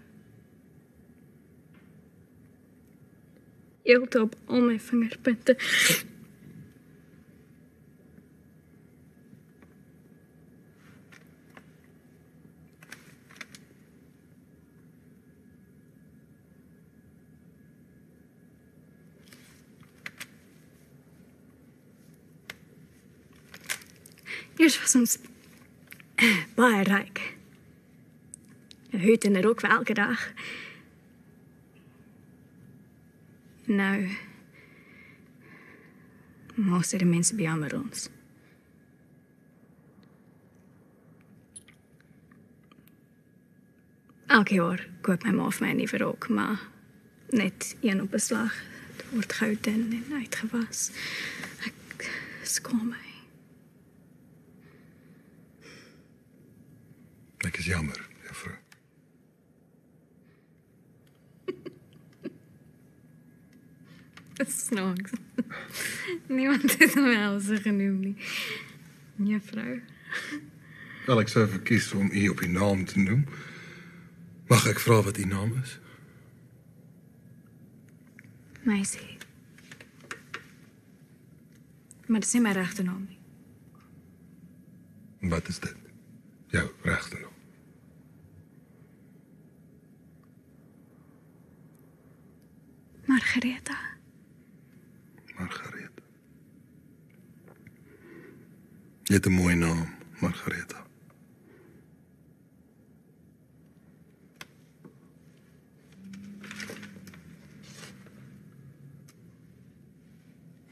Eelt op al my vingerpunte. Eers was ons baie ryk. 'n Hut en 'n rok vir elke dag. Nou, most of die mense bejammer ons. Elke jaar koop my ma vir my 'n nuwe rok, maar net een op beslag. Dit word goud in en uitgewas. Ek skaam my. Ek is jammer, juffrou. Dit is snaaks. Niemand het my Elsa genoem nie. Juffrou. Wel, ek sou verkies om u op die naam te noem. Mag ek vra wat die naam is? Meisie. Maar dit is nie my regte naam nie. Wat is dit? Jou regte naam. Margaretha. Margaretha. Jy het 'n mooi naam, Margaretha.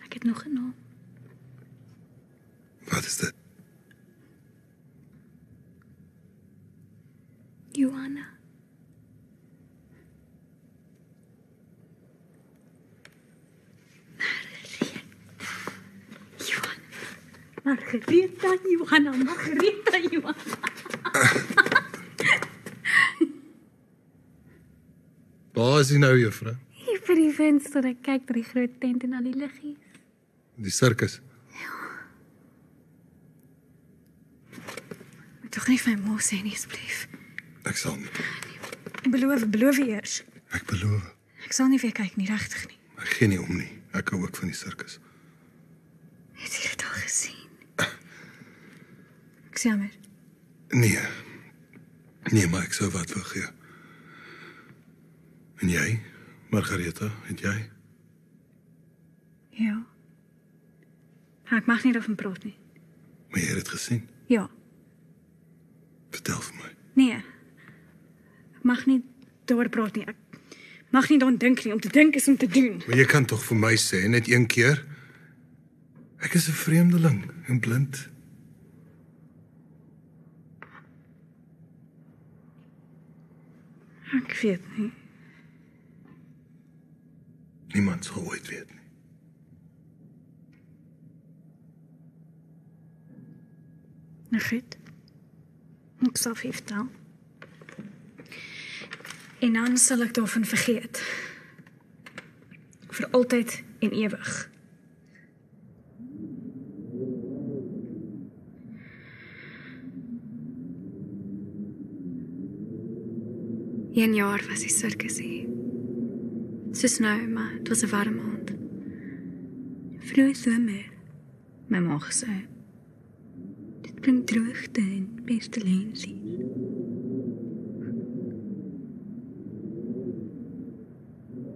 Ek het nog 'n naam. Wat is dit? Johanna. Margaretha, Johanna, Margaretha, Johanna. Waar is jy nou, juffrou? Hier vir die venster, ek kyk by die groot tent en al die liggies. Die sirkus. Moet tog nie vir my ma sê nie, asseblief. Ek sal nie. Beloof eers. Ek beloof. Ek sal nie weer kyk nie, regtig nie. Ek gee nie om nie. Ek hou ook van die sirkus. Het jy dit al gesien? Ek sê jammer. Nee. Nee, maar ek sou wat wil gee. En jy, Margaretha, het jy? Ja. Ek mag nie daarvan praat nie. Maar jy het dit gesien. Ja. Vertel vir my. Nee. Ek mag nie daaroor praat nie. Ek mag nie daaraan dink nie. Om te dink is om te doen. Maar jy kan tog vir my sê, net een keer. Ek is 'n vreemdeling en blind. Ek weet nie. Niemand sal ooit weet nie. Nou goed. Ek sal vir jou vertel. En dan sal ek daarvan vergeet. Vir altyd en ewig. Een jaar was die sirkus hier. Soos nou, maar het was 'n warm aand. Vroeg somer, my ma gesê. Dit bring droogte en pestilensie.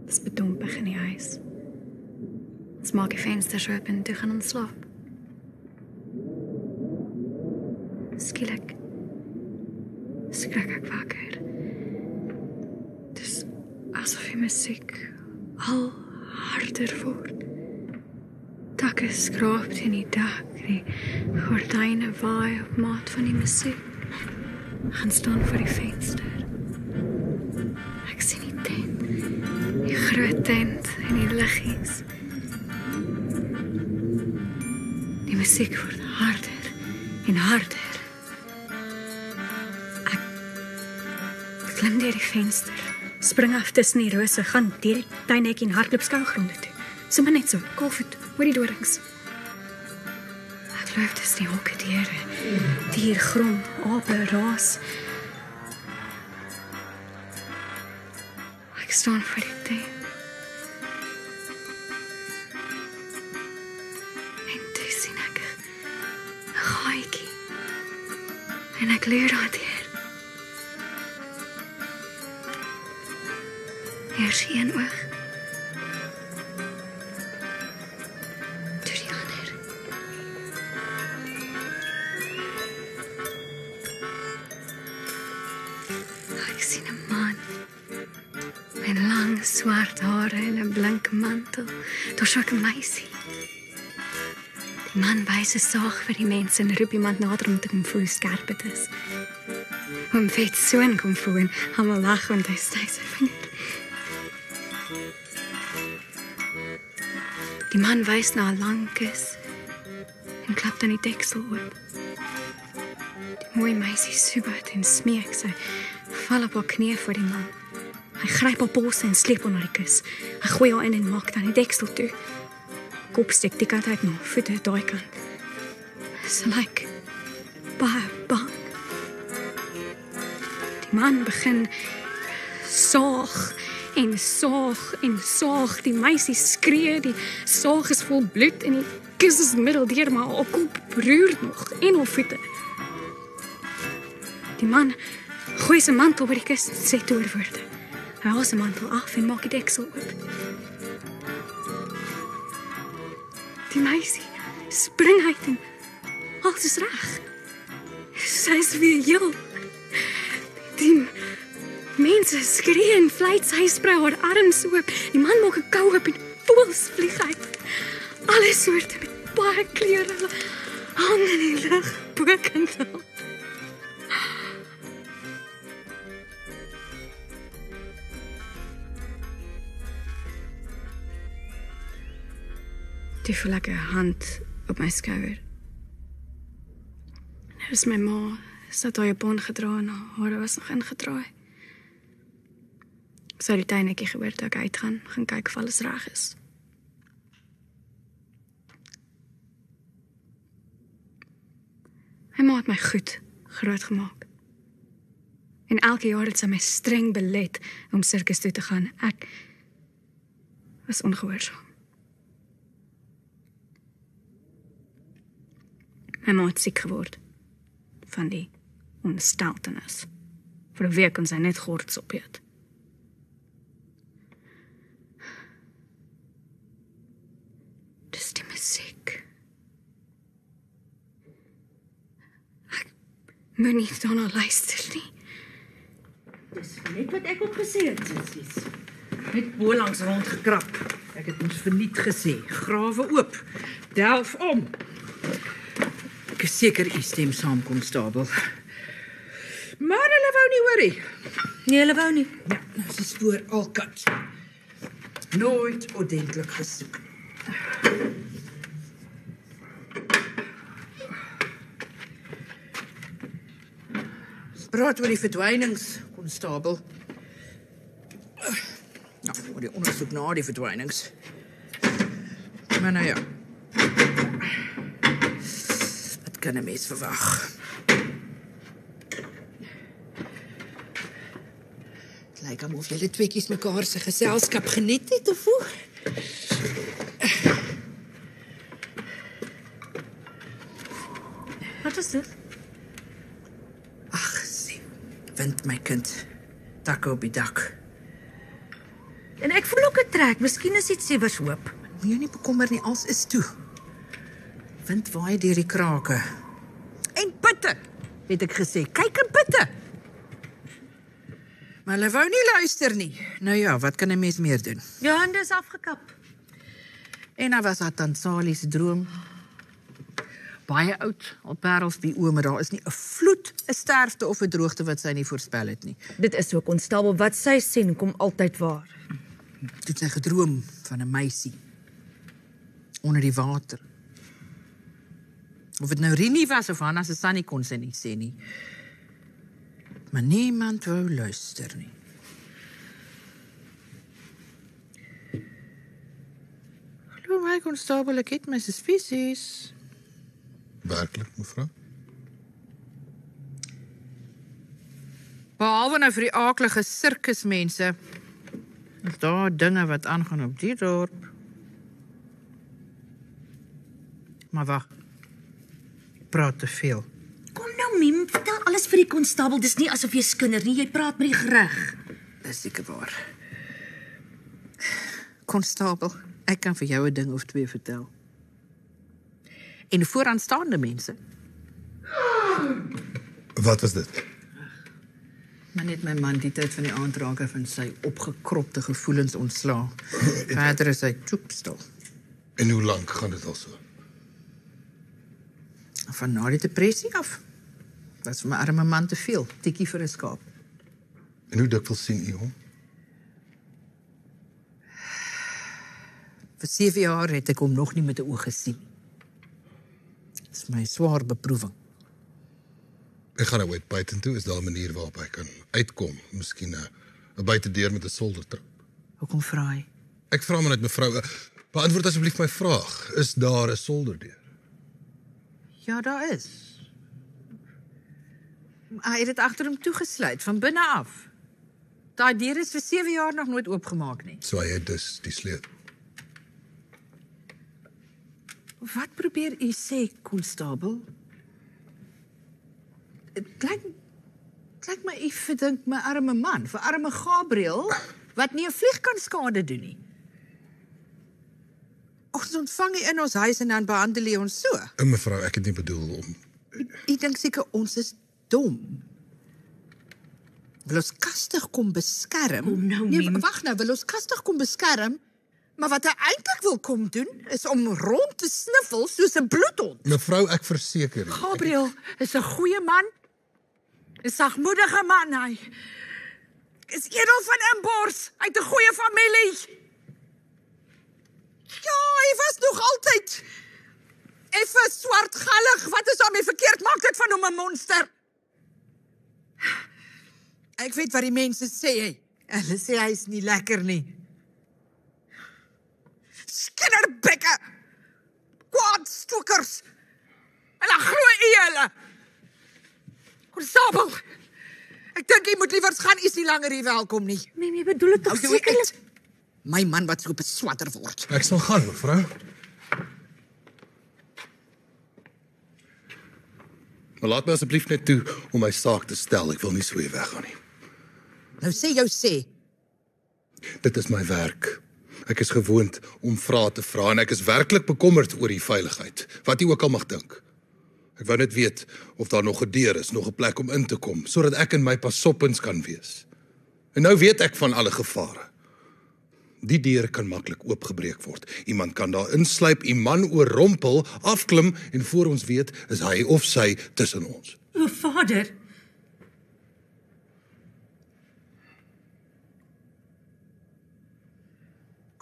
Het is bedompig in die huis. Ons maak die vensters oop en toe gaan ons slaap. Skielik skrik ek wakker. Dis asof die musiek al harder word. Takke skraap teen die dak, die gordyne waai op maat van die musiek. Ek gaan staan voor die venster. Ek sien die tent, die groot tent en die liggies. Die musiek word harder en harder. Ek klim deur die venster, spring af tussen die rose, gaan deur die tuinhek en hardloop skougronde toe. Sommer net so, koolvoet, oor die dorings. Ek glo dis die hokke diere. Dier, grom, ape, raas. Ek staan voor die tuin. En toe sien ek 'n gaaitjie. En ek leer daardeur. Eers een oog. Toe die ander. Ek sien 'n man. Met lang swart hare en 'n blink mantel. Daar's ook 'n meisie. Die man wys 'n saag vir die mense en roep iemand nader om te kom voel hoe skerp dit is. Hom vet soen kom voel en almal lag want hy sny sy vinger. Die man wys na 'n lang kus en klap dan die deksel oop. Die mooi meisie soebat en smeek sy, val op haar knieë voor die man. Hy gryp haar polse en sleep haar na die kus. Hy gooi haar in en maak dan die deksel toe. Kop steek die kant uit na voete daai kant. Sy lyk baie bang. Die man begin saag en saag en saag. Die meisie skree, die saag is vol bloed en die kus is middeldeur, maar haar kop roer nog en haar voete. Die man gooi sy mantel oor die kus en sê toorwoorde. Hy haal sy mantel af en maak die deksel oop. Die meisie spring uit en alles is reg. Sy is weer heel. Die mense skree en fluit, sy sprei haar arms oop. Die man maak 'n kou oop en voëls vlieg uit. Alle soorte met baie kleure hang in die lug bokant. Toe voel ek 'n hand op my skouer. Dit is my ma. Sy het haar japon gedra en haar hare was nog ingedraai. Ek sou die tuinetjie gehoor toe ek uitgaan, gaan kyk of alles reg is. My ma het my goed groot gemaak. En elke jaar het sy my streng belet om sirkus toe te gaan. Ek was ongehoorsaam. My ma het siek geword van die ontsteltenis. Vir 'n week kon sy net gorts opeet. Dis die musiek. Ek moet nie daarna luister nie. Dis net wat ek ook gesê het, sissies. Net bo langs rondgekrap. Ek het ons verniet gesê. Grawe oop. Delf om. Ek is seker u stem saam, konstabel. Maar hulle wou nie hoor nie. Nee, hulle wou nie. Ja, nou is die spoor al kat. Nooit ordentlik gesoek. Ons praat oor die verdwynings, konstabel. Nou, oor die ondersoek na die verdwynings. Maar nou ja. Wat kan 'n mens verwag? Het lyk asof julle tweeetjies mekaar se geselskap geniet het of hoe? Wat is dit? Ag, sien. Wind my kind. Takke op die dak. En ek voel ook 'n trek. Miskien is iets iewers hoop. Moet jy nie bekommer nie, als is toe. Wind waai deur die krake. En pitte, het ek gesê. Kyk en pitte. Maar hulle wou nie luister nie. Nou ja, wat kan 'n mens meer doen? Jou hande is afgekap. En dan was dat Tansali se droom. Baie oud, al parels die oë, maar daar is nie 'n vloed, 'n sterfte of 'n droogte wat sy nie voorspel het nie. Dit is so, konstabel, wat sy sien kom altyd waar. Toe het sy gedroom van 'n meisie onder die water. Of dit nou Rini was of Hanna se Sannie kon sy nie sê nie. Maar niemand wou luister nie. Glo my, konstabel, ek het my suspicious. Werklik, mevrou? Behalwe nou vir die aaklige sirkusmense, is daar dinge wat aangaan op die dorp. Maar wag, ek praat te veel. Kom nou, Miem, vertel alles vir die konstabel. Dis nie asof jy skinder nie, jy praat met die gereg. Dis seker waar. Konstabel, ek kan vir jou 'n ding of twee vertel. En vooraanstaande mense, Wat was dit? maar net my man die tyd van die aandrake van sy opgekropte gevoelens ontsla. Verder is hy toepstil. En hoe lank gaan dit al so? Van na die depressie af. Was vir my arme man te veel, tikkie vir 'n skaap. En hoe dikwels sien u hom? Vir 7 jaar het ek hom nog nie met 'n oog gesien. Dis my swaar beproewing. Ek gaan nou uit buitentoe, is daar 'n manier waarop ek kan uitkom? Miskien 'n buitedeur met 'n soldertrap. Hoekom vra hy? Ek vra maar net mevrou, beantwoord asseblief my vraag. Is daar 'n solderdeur? Ja, daar is. Hy het dit agter hom toegesluit, van binne af. Daai deur is vir 7 jaar nog nooit oopgemaak nie. So hy het dus die sleutel. Wat probeer u sê, konstabel? Dit klink my u verdink my arme man, vir arme Gabriel, wat nie 'n vlieg kan skade doen nie. Ons ontvang hy in ons huis en dan behandel hy ons so. En mevrou, ek het nie bedoel om... U dink seker ons is dom. Wil ons kastig kom beskerm? Kom nou, nee, Miem. wag nou, wil ons kastig kom beskerm? Maar wat hy eintlik wil kom doen, is om rond te sniffel soos 'n bloedhond. Mevrou, ek verseker u. Gabriel is 'n goeie man. 'n Sagmoedige man, hy. Is edel van inbors, uit 'n goeie familie. Ja, hy was nog altyd effe swartgallig. Wat is daarmee verkeerd? Maak dit van hom 'n monster. Ek weet wat die mense sê. Hulle sê hy is nie lekker nie. Skinderbekke. Kwaadstokkers. En dan glo u hulle. Konstabel. Ek dink jy moet liewer gaan, is nie langer hier welkom nie. Miem, jy bedoel dit tog Hou jou sekerlik? uit. My man wat so beswatter word. Ek sal gaan, mevrou. Maar laat my asseblief net toe om my saak te stel. Ek wil nie so hier weggaan nie. Nou sê jou sê. Dit is my werk. Ek is gewoond om vrae te vra en ek is werklik bekommerd oor die veiligheid, wat jy ook al mag dink. Ek wou net weet of daar nog 'n deur is, nog 'n plek om in te kom, sodat ek en my pasoppens kan wees. En nou weet ek van alle gevare. Die deur kan maklik oopgebreek word. Iemand kan daar insluip, 'n man oorrompel, afklim en voor ons weet is hy of sy tussen ons. O, Vader.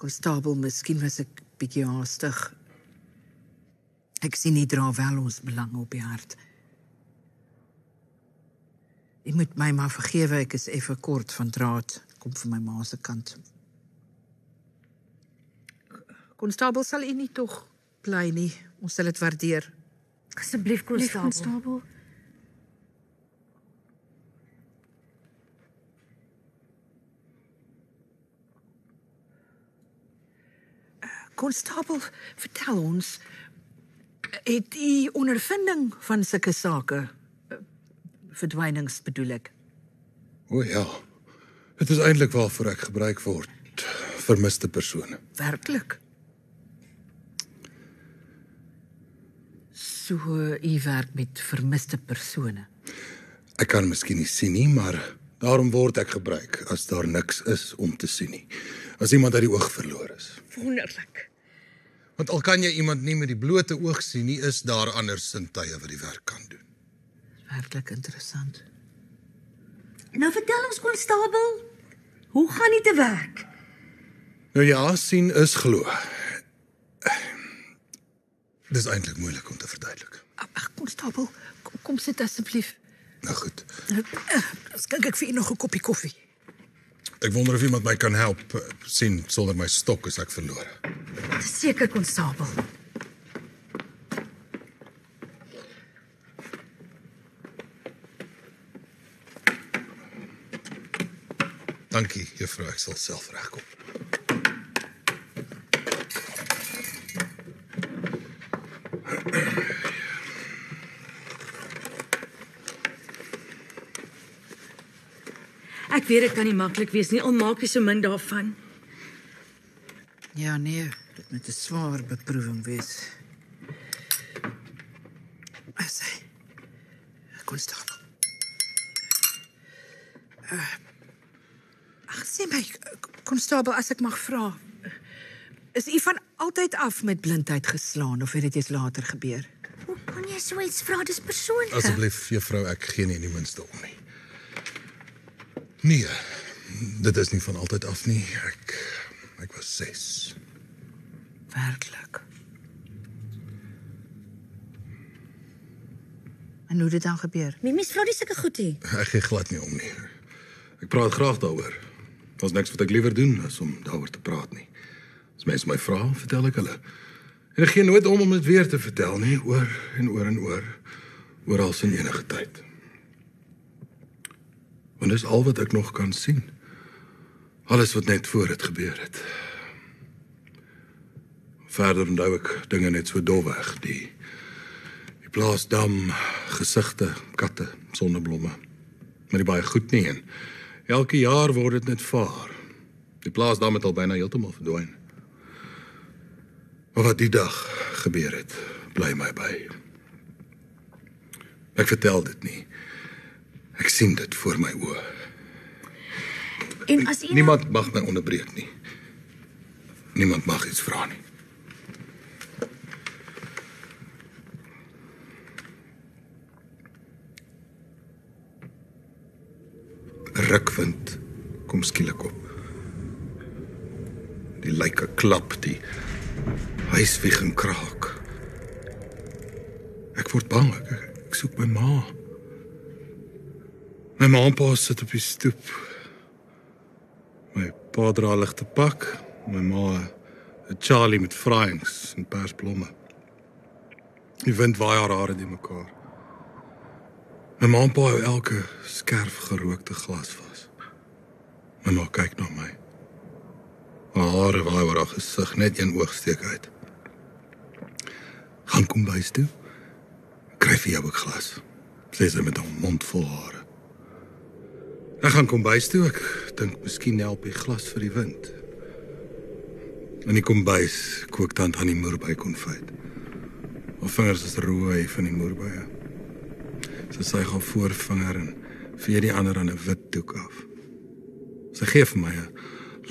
Konstabel, miskien was ek bietjie haastig. Ek sien nie dra wel ons belang op die hart. Jy moet my maar vergewe, ek is effe kort van draad. Kom van my ma se kant. Konstabel, sal u nie tog bly nie. Ons sal dit waardeer. Asseblief, konstabel. Konstabel, vertel ons, het u ondervinding van sulke sake? Verdwynings bedoel ek. O ja, dit is eintlik waarvoor ek gebruik word. Vermiste persone. Werklik? So, u werk met vermiste persone. Ek kan miskien nie sien nie, maar daarom word ek gebruik as daar niks is om te sien nie. As iemand uit die oog verloor is. Wonderlik. Want al kan jy iemand nie met die blote oog sien nie, is daar ander sintuie wat die werk kan doen. Werklik interessant. Nou vertel ons, konstabel, hoe gaan dit te werk? Nou ja, sien is glo. Dis eintlik moeilik om te verduidelik. Ag, konstabel, kom sit asseblief. Nou goed. Skink ek vir u nog 'n koppie koffie. Ek wonder of iemand my kan help sien sonder my stok as ek verlore. Seker, konstabel. Dankie, juffrou, ek sal self regkom. Ek weet dit kan nie maklik wees nie, al maak jy so min daarvan. Ja, nee, dit moet 'n swaar beproewing wees. Sy, konstabel. Ag, sê my, konstabel, as ek mag vra, is u van altyd af met blindheid geslaan, of het dit eers later gebeur? Hoe kon jy so iets vra? Dis persoonlik. Asseblief, juffrou, ek gee nie die minste om nie. Nee, dit is nie van altyd af nie. Ek was 6. Werklik. En hoe dit dan gebeur? Mimies vra nie sulke goed nie. Ek gee glad nie om nie. Ek praat graag daaroor. Daar's niks wat ek liewer doen as om daaroor te praat nie. As mense my vra, vertel ek hulle. En ek gee nooit om dit weer te vertel nie, oor en oor en oor, oral in enige tyd. Want dis al wat ek nog kan sien. Alles wat net voor het gebeur het. Verder onthou ek dinge net so dofweg, die plaasdam, gesigte, katte, sonneblomme. Maar die baie goed nie, en elke jaar word dit net vaar. Die plaasdam het al byna heeltemal verdwyn. Maar wat die dag gebeur het, bly my by. Ek vertel dit nie. Ek sien dit voor my oë. En as u Niemand mag my onderbreek nie. Niemand mag iets vra nie. Rukwind kom skielik op. Die lyke klap, die huiswieging kraak. Ek word bang, ek soek my ma. My ma en pa sit op die stoep. My pa dra 'n ligte pak, my ma 'n Charlie met vraaiings en persblomme. Die wind waai haar hare die mekaar. My ma en pa hou elke skerp gerookte glas vas. My ma kyk na my. Haar hare waai oor haar gesig, net een oog steek uit. Gaan kom bys toe. Kry vir jou 'n glas, sê sy met 'n mond vol hare. Ek gaan kombuis toe, ek dink miskien help die glas vir die wind. In die kombuis kook tant aan die moerbei konfyt. Haar vingers is rooi van die moerbeie. Sy suig haar voorvinger en vee die ander aan 'n wit doek af. Sy gee vir my 'n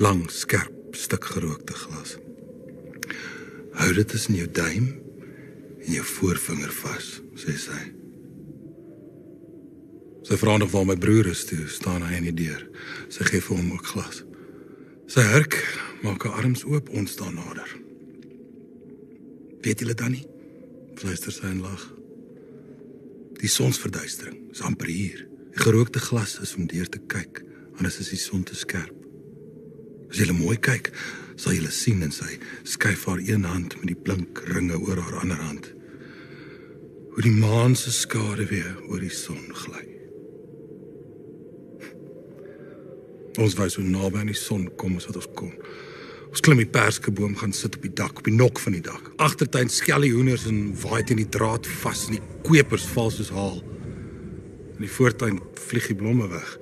lang, skerp stuk gerookte glas. Hou dit tussen jou duim en jou voorvinger vas, sê sy. Sy vra nog waar my broer is, toe staan hy in die deur. Sy gee vir hom ook glas. Sy hurk, maak haar arms oop, ons staan nader. Weet julle dan nie? Fluister sy en lag. Die sonsverduistering is amper hier. Die gerookte glas is om deur te kyk, anders is die son te skerp. As julle mooi kyk, sal julle sien en sy skuif haar een hand met die blink ringe oor haar ander hand. Hoe die maan se skaduwee oor die son gly. Ons wou so naby aan die son kom as wat ons kon. Ons klim die perskeboom, gaan sit op die dak, op die nok van die dak. Agtertuin skel die hoenders en waai teen die draad vas en die kwepers val soos haal. In die voortuin vlieg die blomme weg.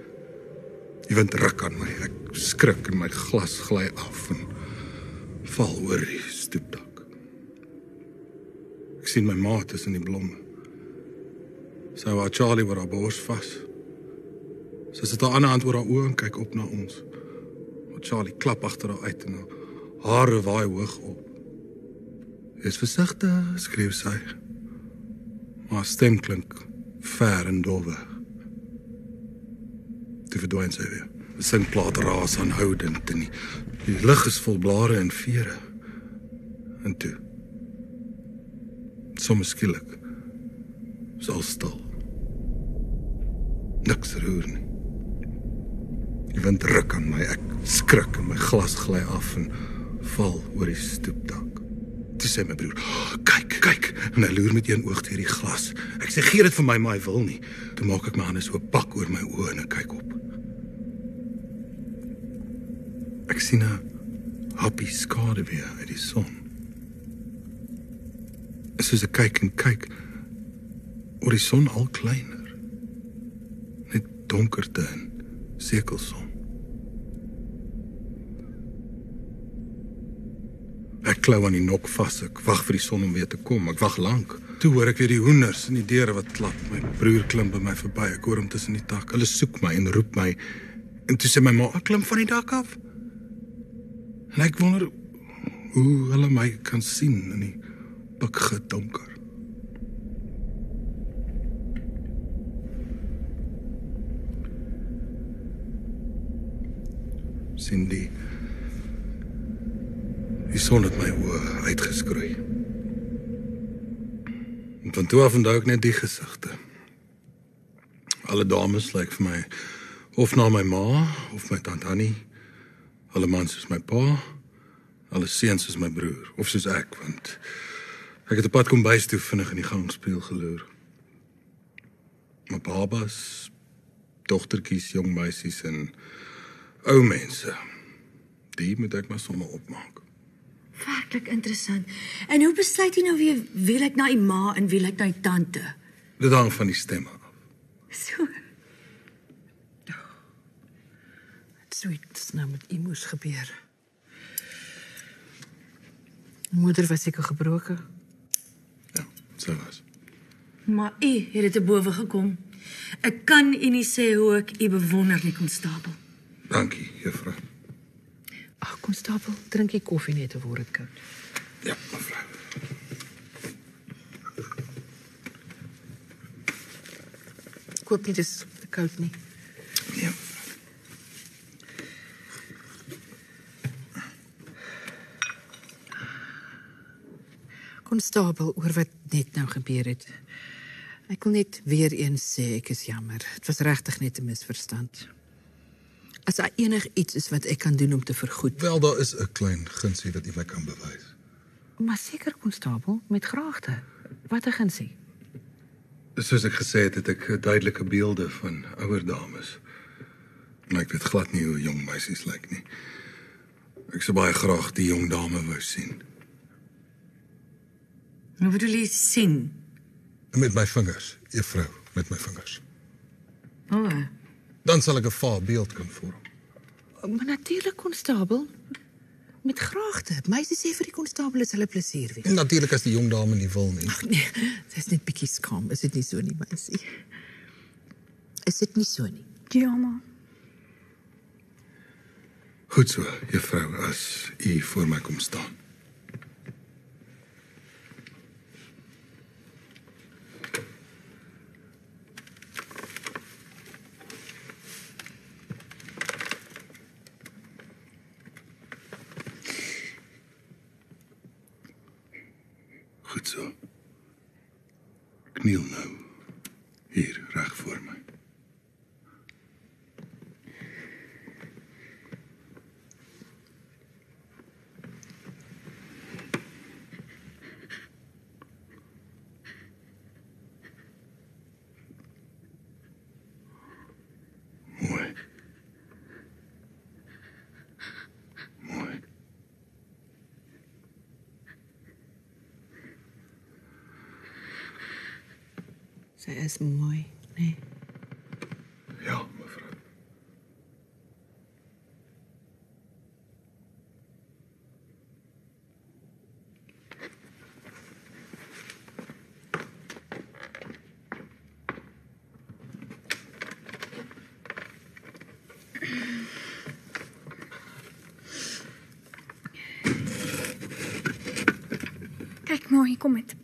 Die wind ruk aan my, ek skrik en my glas gly af en val oor die stoepdak. Ek sien my ma tussen die blomme. Sy hou haar Charlie oor haar bors vas. Sy sit haar ander hand oor haar oë en kyk op na ons. Maar Charlie klap agter haar uit en haar hare waai hoog op. Wees versigtig, skreeu sy. Maar haar stem klink ver en dof weg. Toe verdwyn sy weer. Die singplaat raas aanhoudend en die lug is vol blare en vere. En toe, soms skielik, is al stil. Niks roer nie. Die wind ruk aan my, ek skrik en my glas gly af en val oor die stoepdak. Toe sê my broer, kyk, kyk, en hy loer met een oog deur die glas. Ek sê, gee dit vir my, maar hy wil nie. Toe maak ek my hande so pak oor my oë en ek kyk op. sien 'n happie skade weer uit die son. Soos ek kyk en kyk, word die son al kleiner. Net donkerte en sekelson. Ek klou aan die nok vas, ek wag vir die son om weer te kom, ek wag lank. Toe hoor ek weer die hoenders in die deure wat klap. My broer klim by my verby, ek hoor hom tussen die tak. Hulle soek my en roep my. En toe sê my ma, ek klim van die dak af. En ek wonder hoe hulle my kan sien in die pikge donker. Sien die son het my oë uitgeskroei. En van toe af onthou ek net die gesigte. Alle dames lyk vir my of na my ma of my tant Annie. Alle mans soos my pa, alle seuns soos my broer of soos ek, want ek het op pad kom bys toe vinnig in die gangspieël geloer. My babas, dogtertjies, jong meisies en ou mense. Die moet ek maar sommer opmaak. Werklik interessant. En hoe besluit jy nou weer wie lyk na die ma en wie lyk na die tante? Dit hang van die stemme af. So. So iets nou met Imoes gebeur. Moeder was seker gebroken. Ja, so was. Maar u het dit te bowe gekom. Ek kan u nie sê hoe ek u bewonder nie, konstabel. Dankie, juffrou. Ag, konstabel, drink jy koffie net of word dit koud? Ja, mevrou. Ek hoop nie dis te koud nie. Ja. Konstabel, oor wat net nou gebeur het. Ek wil net weer eens sê ek is jammer. Dit was regtig net 'n misverstand. As daar enigiets is wat ek kan doen om te vergoed. Wel, daar is 'n klein gunsie wat jy my kan bewys. Maar seker, konstabel, met graagte. Wat 'n gunsie? Soos ek gesê het, het ek duidelike beelde van ouer dames. En ek weet glad nie hoe jong meisies lyk nie. Ek sou baie graag die jong dame wou sien. Hoe bedoel jy sien? Met my vingers, juffrou, met my vingers. O, Dan sal ek 'n vaar beeld kan vorm. Maar natuurlik, konstabel. Met graagte. Meisies sê vir die konstabel is hulle plesier wees. En natuurlik as die jong dame nie wil nie. Ag nee, dit is net bietjie skaam. Is dit nie so nie, meisie? Is dit nie so nie? Ja, ma. Goed so, juffrou, as u voor my kom staan. Goed so. Kniel nou. Hier, reg voor my. Mooi. Mooi. Sy is mooi, nee. Ja, mevrou. Kyk mooi, kom met.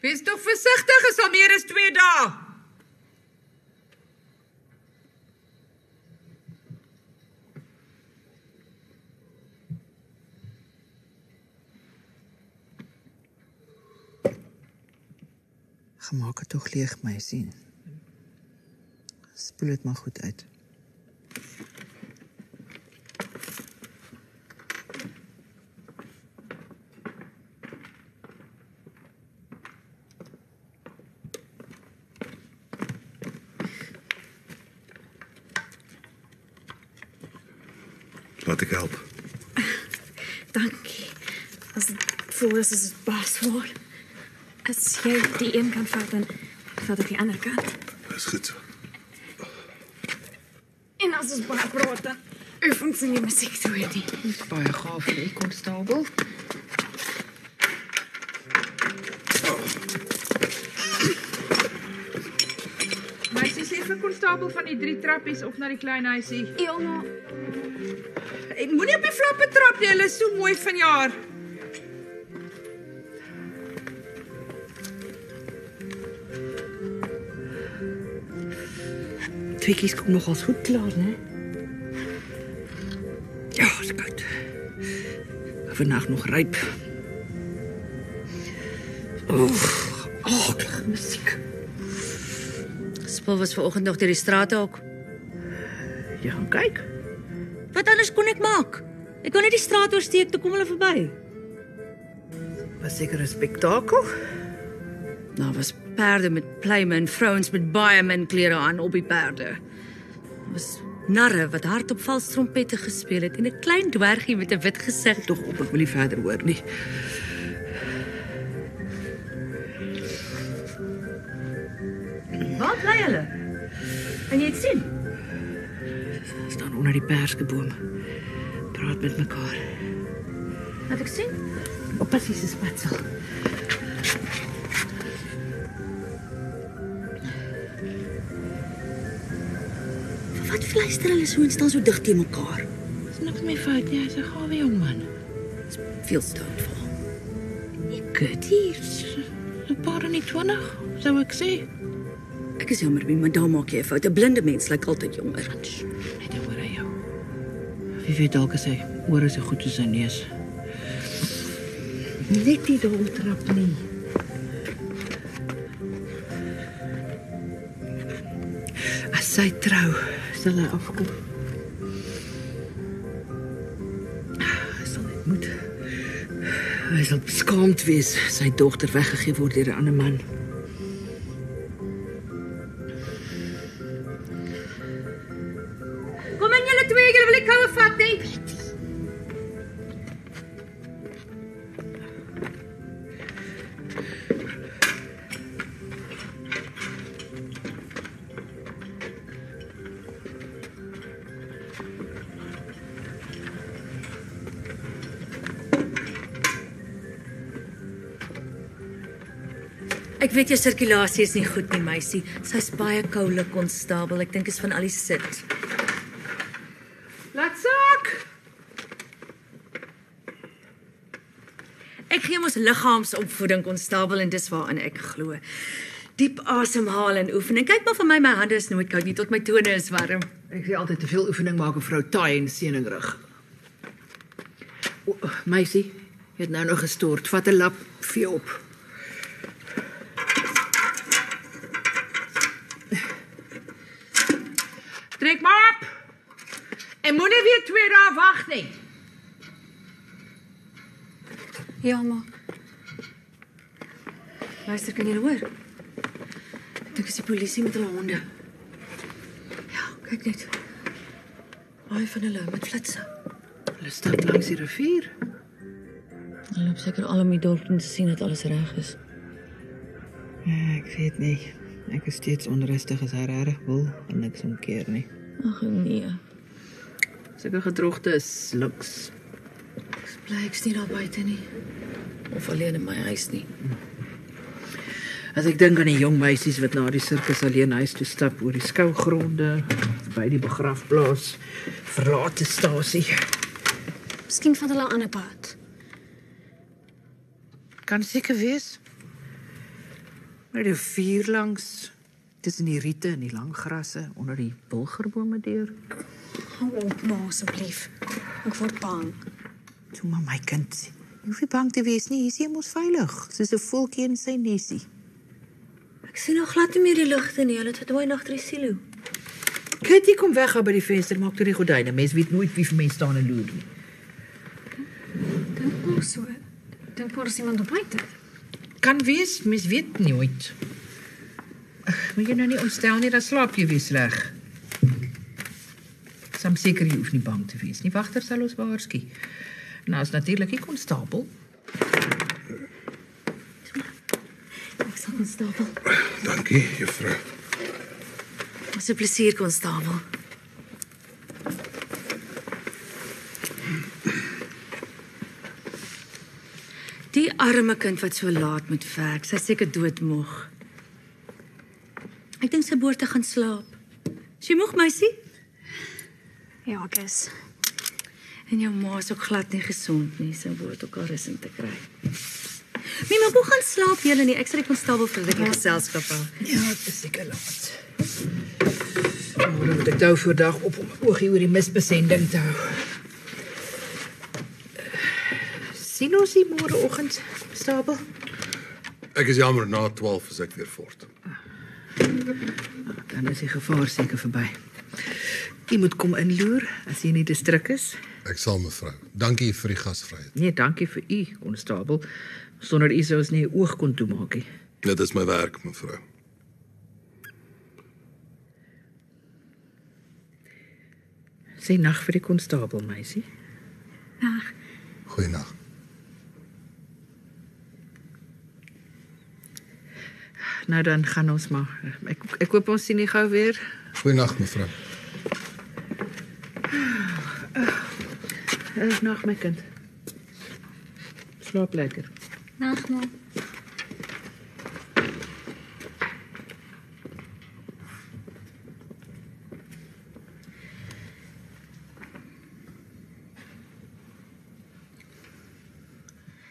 Wees toch versigtig, is al meer as 2 dae. Gemaak het tog leeg, meisie. Spoel dit maar goed uit. Laat ek help. Dankie. As dit voel as is baas voor. As jy die een kan vat, dan vat ek die ander kant. Dis goed so. En as ons baie praat, dan oefen ons nie musiek toe nie. Dis baie gaaf, hè, konstabel. Meisie sê vir konstabel van die 3 trappies of na die klein huisie. Ja, maar Ek moenie op die flappe trap nie, hulle is so mooi vanjaar. Tweekies kom nogals goed klaar, né? Ja, is koud. Vandag nog ryp. Aklige musiek. Spul was vanoggend nog deur die strate ook. Jy gaan kyk. Wat anders kon ek maak? Ek kon net die straat oorsteek, toe kom hulle verby. Was seker 'n spektakel. Daar was perde met pluime en vrouens met baie min klere aan op die perde. Daar was narre wat hard op valstrompette gespeel het en 'n klein dwergie met 'n wit gesig. Tog op, ek wil nie verder hoor nie. Waar bly hulle? Kan jy dit sien? Staan onder die perskeboom. Praat met mekaar. Laat ek sien. Op presies 'n spatsel. Wat fluister hulle so en staan so dig teen mekaar? Dis niks meer fout nie, hy's 'n gawe jong man. Veel stootvol. Ek het hier 'n paar in die 20, sou ek sê. Ek is jammer, maar dan maak jy 'n fout. 'n Blinde mens lyk altyd jonger. Net oor hy jou. Wie weet dalk is hy oor is so goed soos sy neus. Net nie daar trap nie. As sy trou, sal hy afkom. Hy sal net moet. Hy sal beskaamd wees, sy dogter weggegee word deur 'n ander man. Kom in julle twee, julle wil die koue vat nie. Ek weet jou sirkulasie is nie goed nie, meisie. Sy's baie koue, konstabel. Ek dink is van al die sit. Laat sak! Ek gee mos liggaamsopvoeding, konstabel, en dis waarin ek glo. Diep asemhaal en oefen. En kyk maar vir my hande is nooit koud nie, tot my tone is warm. Ek sê altyd te veel oefening maak 'n vrou taai en seningrug. Meisie, jy het nou nog gestort. Vat 'n lap, vee op. Trek maar op. En moenie weer 2 dae wag nie. Ja, maar... Luister, kan jy hoor? Ek dink is die polisie met hulle honde. Ja, kyk net. Baie van hulle met flitsse. Hulle stap langs die rivier. Hulle loop seker al om die dorp om te sien dat alles reg is. Ja, ek weet nie. Ek is steeds onrustig as hy reg wil en niks omkeer nie. Ag nee. Sulke gedroogte is luks. Ek bly ek's nie daar buite nie. Of alleen in my huis nie. As ek dink aan die jong meisies wat na die sirkus alleen huis toe stap oor die skougronde, by die begrafplaas, verlate stasie. Miskien vat hulle 'n ander pad. Kan seker wees. By die rivier langs, tussen die riete en die lang grasse, onder die bulgerbome deur. Hou op, ma, asseblief. Ek word bang. Toe maar my kind, jy hoef nie bang te wees nie, hier is jy mos veilig, soos 'n voeltjie in sy nesie. Ek sien nog glad nie meer die ligte nie. Hulle het verdwyn agter die silo. Kitty kom weg by die venster, maak toe die gordyne. Mens weet nooit wie vir mens staan en loer nie. Dink maar so. Dink maar as iemand op buite. Kan wees, mens weet nooit. Ag, moet jy nou nie ontstel nie, dan slaap jy weer sleg. Sam seker jy hoef nie bang te wees nie. Wagter sal ons waarsku. Nou is natuurlik die konstabel. Ek sal konstabel. Dankie, juffrou. Was 'n plesier, konstabel. Die arme kind wat so laat moet werk, sy is seker doodmoeg. Ek dink sy behoort te gaan slaap. Is jy moeg, meisie? Ja, ek is. En jou ma is ook glad nie gesond nie, sy behoort ook haar rus in te kry. Nee, maar hoe gaan slaap julle nie? Ek sal die konstabel vir 'n rukkie geselskap hou. Ja, dit is seker laat. Dan moet ek dag voor dag op om 'n oogie oor die misbesending te hou. Sien ons die môreoggend, konstabel? Ek is jammer, na 12 is ek weer voort. Dan is die gevaar seker verby. Jy moet kom inloer as jy in die distrik is. Ek sal, mevrou. Dankie vir die gasvryheid. Nee, dankie vir u, konstabel. Sonder u sou ons nie 'n oog kon toemaak nie. Dit is my werk, mevrou. Sê nag vir die konstabel, meisie. Nag. Goeienaand. Nou dan gaan ons maar. Ek hoop ons sien nie gou weer. Goeienaand, mevrou. Nag my kind. Slaap lekker. Nag, ma.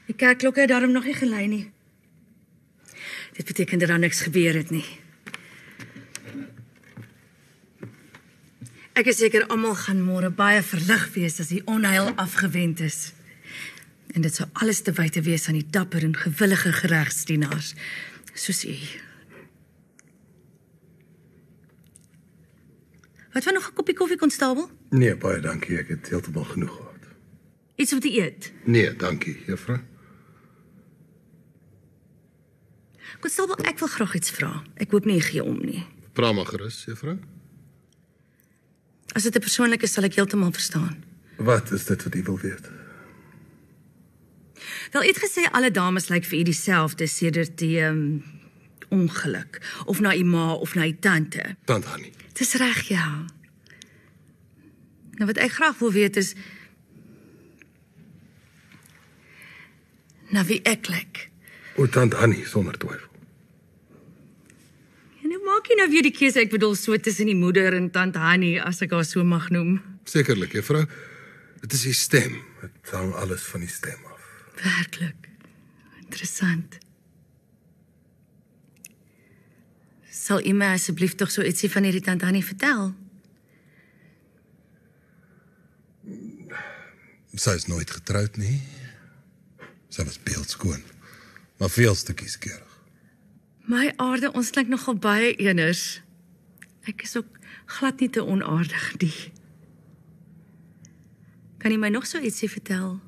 Die kerkklokke het daarom nog nie gelei nie. Dit beteken dat daar niks gebeur het nie. Ek is seker almal gaan môre baie verlig wees as die onheil afgewend is. En dit sou alles te wyte wees aan die dapper en gewillige geregsdienaars, soos u. Wat van nog 'n koppie koffie, konstabel? Nee, baie dankie. Ek het heeltemal genoeg gehad. Iets om te eet? Nee, dankie, juffrou. Konstabel, ek wil graag iets vra. Ek hoop nie jy gee om nie. Praat maar gerus, juffrou. As dit 'n persoonlik is, sal ek heeltemal verstaan. Wat is dit wat u wil weet? Wel, u het gesê alle dames lyk vir u dieselfde sedert die ongeluk, of na u ma of na u tante. Tant Hannie. Dis reg, ja. Nou wat ek graag wil weet is na wie ek lyk. O, tant Hannie, sonder twyfel. En nou maak jy nou weer die keuse, ek bedoel so tussen die moeder en tant Hannie, as ek haar so mag noem. Sekerlik, juffrou. Dit is die stem. Dit hang alles van die stem af. Werklik. Interessant. Sal u my asseblief tog so ietsie van hierdie tant Hannie vertel? Sy is nooit getroud nie. Sy was beeldskoon, maar veel te kieskeurig. My aarde, ons klink nogal baie eners. Ek is ook glad nie te onaardig nie. Kan jy my nog so ietsie vertel?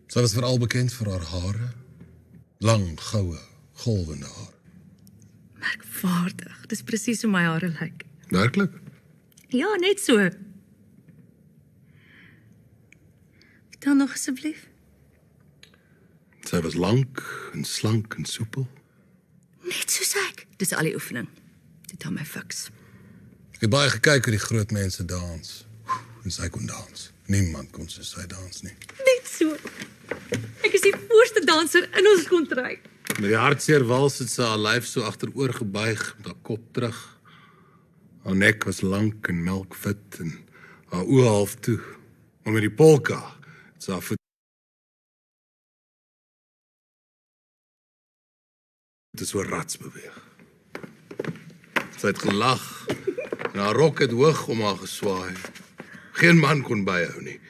Sy was veral bekend vir haar hare. Lang, goue, golwende hare. Merkwaardig, dis presies hoe my hare lyk. Werklik? Ja, net so. Vertel nog asseblief. Sy was lank en slank en soepel. Net soos ek. Dis al die oefening. Dit hou my fiks. Ek het baie gekyk hoe die groot mense dans. En sy kon dans. Niemand kon soos sy dans nie. Net so. Ek is die voorste danser in ons kontry. Met die hartseer wals het sy haar lyf so agteroor gebuig met haar kop terug. Haar nek was lank en melkwit en haar oë half toe. Maar met die polka het sy haar voete so rats beweeg. Sy het gelag en haar rok het hoog om haar geswaai. Geen man kon byhou nie.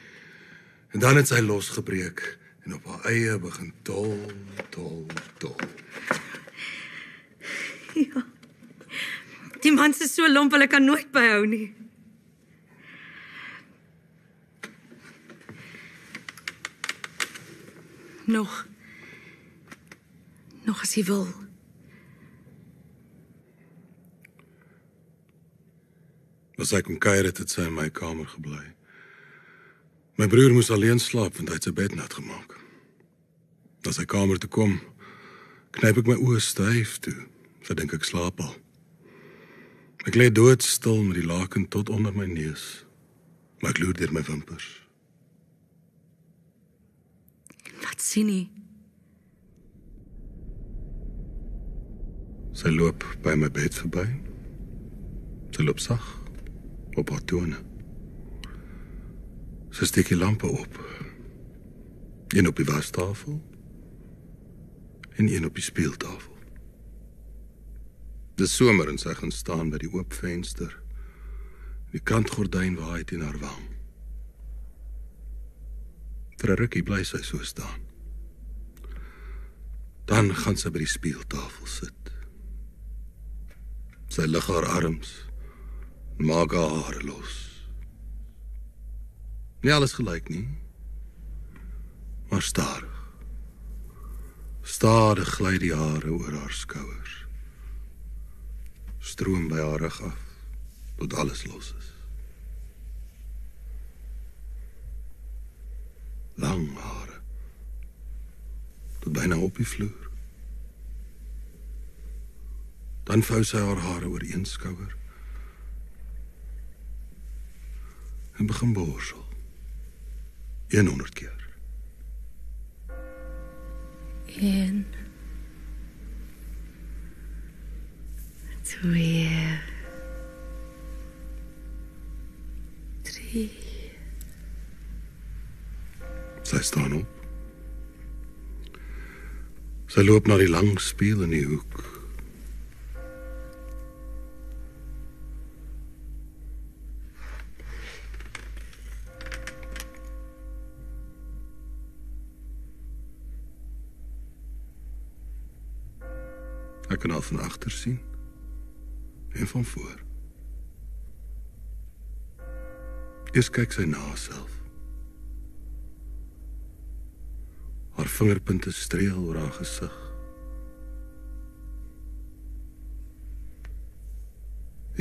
En dan het sy losgebreek en op haar eie begin tol. Ja. Die mans is so lomp, hulle kan nooit byhou nie. Nog as jy wil. As hy kom kuier het sy in my kamer gebly. My broer moes alleen slaap want hy het sy bed nat gemaak. As hy kamer toe kom, knyp ek my oë styf toe. Sy dink ek slaap al. Ek lê doodstil met die laken tot onder my neus, maar ek loer deur my wimpers. Wat sien jy? Sy loop by my bed verby. Sy loop sag op haar tone. Sy steek die lampe op. Een op die wastafel en een op die speeltafel. Dis somer en sy gaan staan by die oop venster. Die kantgordyn waai teen haar wang. Vir 'n rukkie bly sy so staan. Dan gaan sy by die speeltafel sit. Sy lig haar arms, maak haar hare los. Nie alles gelyk nie, maar stadig. Stadig gly die hare oor haar skouers. Stroom by haar rug af, tot alles los is. Lang hare, tot byna op die vloer. Dan vou sy haar hare oor een skouer en begin borsel. 100 keer. 1, 2, 3. Sy staan op. Sy loop na die lang spieël in die hoek. Ek kan haar van agter sien en van voor. Eers kyk sy na haarself. Haar vingerpunte streel oor haar gesig.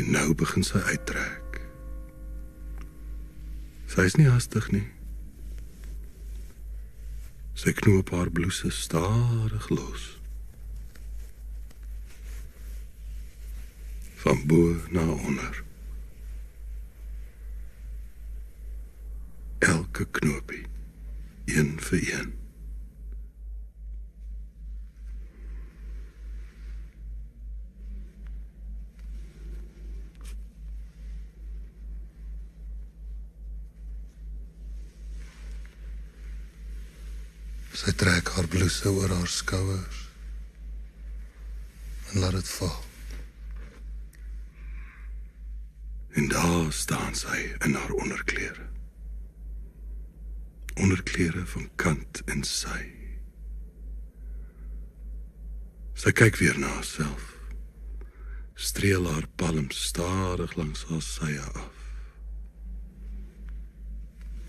En nou begin sy uittrek. Sy is nie hastig nie. Sy knoop haar blouse stadig los. Van bo na onder. Elke knoopie, een vir een. Sy trek haar blouse oor haar skouers en laat dit val. En daar staan sy in haar onderklere. Onderklere van kant en sy. Sy kyk weer na haarself. Streel haar palm stadig langs haar sye af.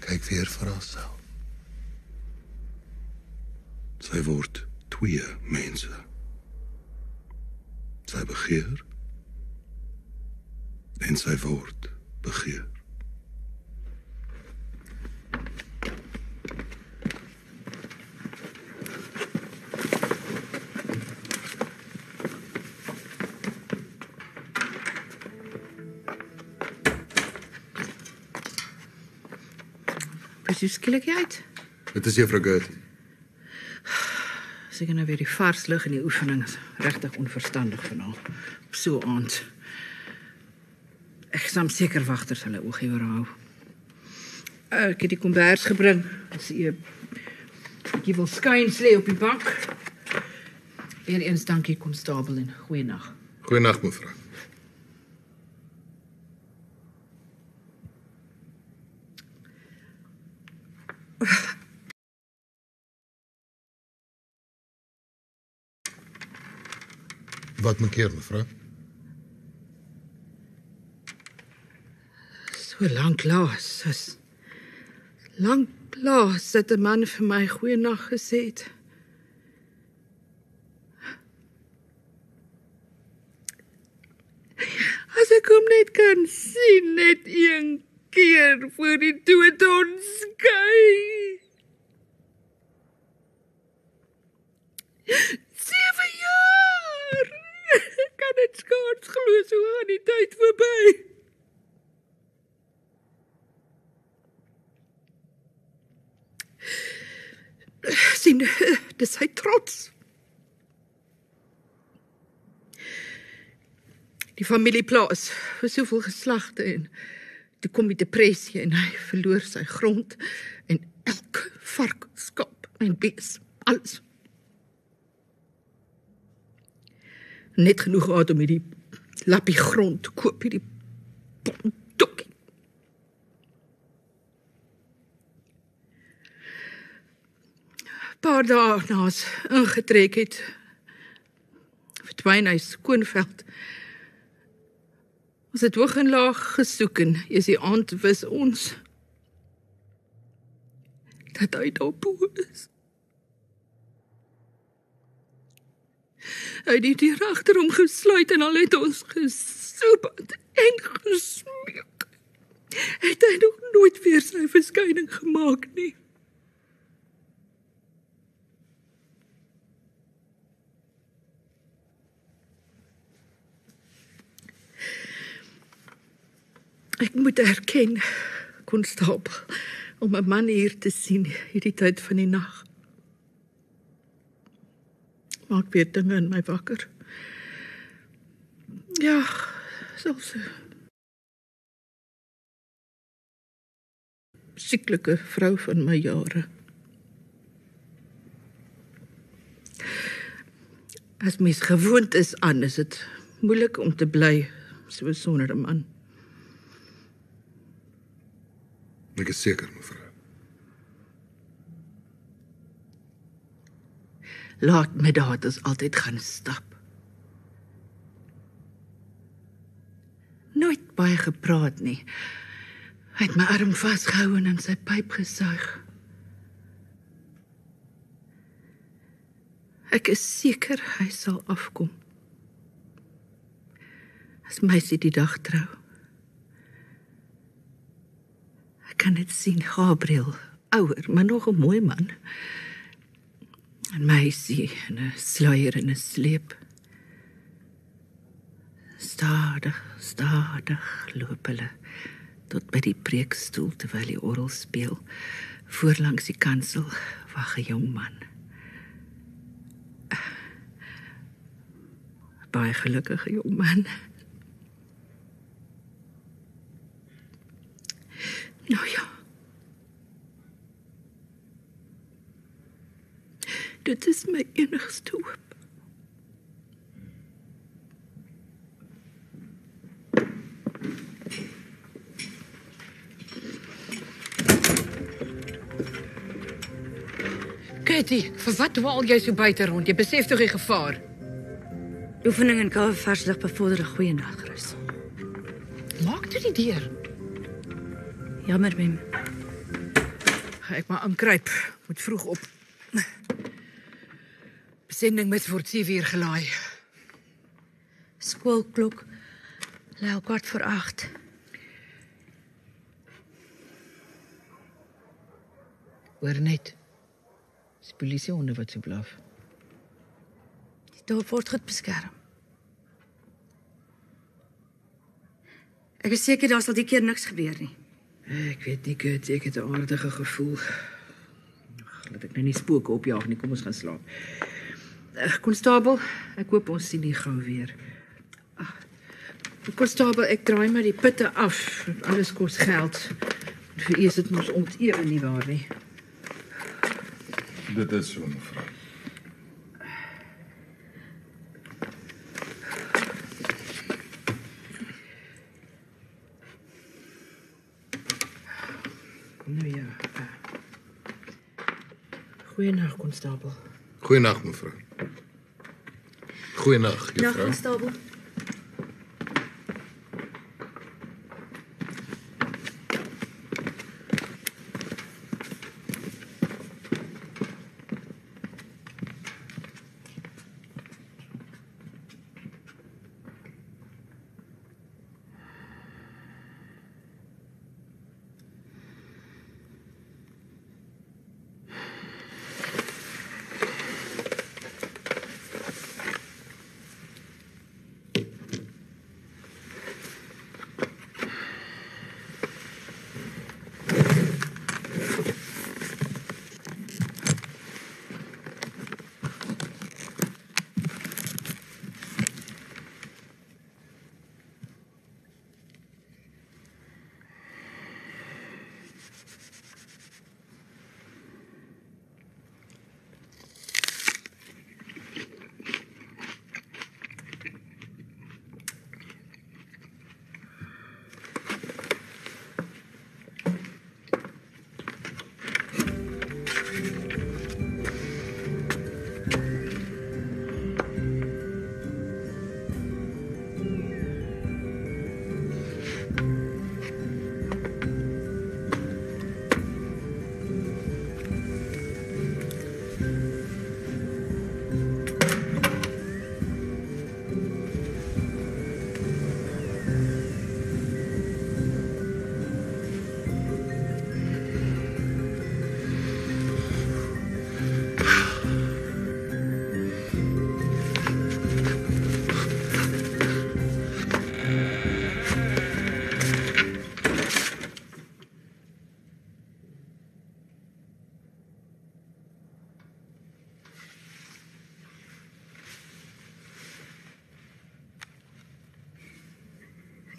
Kyk weer vir haarself. Sy word 2 mense. Sy begeer en sy word begeer. Presies skielik jy uit. Dit is juffrou Gertie. Seker nou weer die vars lug en die oefening is regtig onverstandig vanaand. Op so 'n aand. Ek sal seker wagters hulle oogie oorhou. Ek het die kombers gebring. As jy wil skuins lê op die bank. Eens dankie konstabel en goeienag. Goeienag mevrou. Wat maak keer mevrou? So lank laas. Lank laas het 'n man vir my goeienag gesê het. As ek hom net kan sien net een keer voor die dood ons skei. 7 jaar! Ek kan dit skaars glo, so gaan die tyd verby. Sien, dis sy trots. Die familie plaas vir soveel geslagte en toe kom die depressie en hy verloor sy grond en elke vark, skaap en bees, alles. Net genoeg gehad om hierdie lappie grond te koop, hierdie potdokkie. Paar dae na ons ingetrek het, verdwyn hy skoonveld. Ons het hoog en laag gesoek en eers die aand wis ons dat hy daarbo is. Hy het die deur agter hom gesluit en al het ons gesoepat en gesmeek. Het hy nog nooit weer sy verskyning gemaak nie. Ek moet erken, konstabel, om 'n man hier te sien hierdie tyd van die nag. Maak weer dinge in my wakker. Ja, selfs 'n sieklike vrou van my jare. As mens gewoond is aan, is dit moeilik om te bly so sonder 'n man. Ek is seker, mevrou. Laat my daar is altyd gaan stap. Nooit baie gepraat nie. Hy het my arm vasgehou en in sy pyp gesuig. Ek is seker hy sal afkom. As meisie die dag trou. Ek kan dit sien, Gabriel, ouer, maar nog 'n mooi man. En meisie in 'n sluier en 'n sleep. Stadig, stadig loop hulle tot by die preekstoel terwyl die orgel speel. Voorlangs die kansel wag 'n jong man. Baie gelukkige jong man. Nou ja. Dit is my enigste hoop. Katie, vir wat dwaal jy so buite rond? Jy besef tog die gevaar. Oefening in koue verslig bevorder 'n goeie nagrus. Maak toe die deur. Jammer, Mem. Ga ek maar inkruip. Moet vroeg op. Besending mis word 7 uur gelaai. Skoolklok lui al 7:15. Hoor net. Dis polisiehonde wat so blaf. Die dorp word goed beskerm. Ek is seker daar sal die keer niks gebeur nie. Ek weet nie, Kurt, ek het 'n aardige gevoel. Laat ek nou nie spooke opjaag nie, kom ons gaan slaap. Konstabel, ek hoop ons sien nie gou weer. Konstabel, ek draai maar die putte af. Alles kos geld. Vir eers dit mos om ewe nie waar nie. Dit is so, mevrou. Nou ja. Goeienaand, konstabel. Goeienaand, mevrou. Goeienaand, juffrou. Konstabel.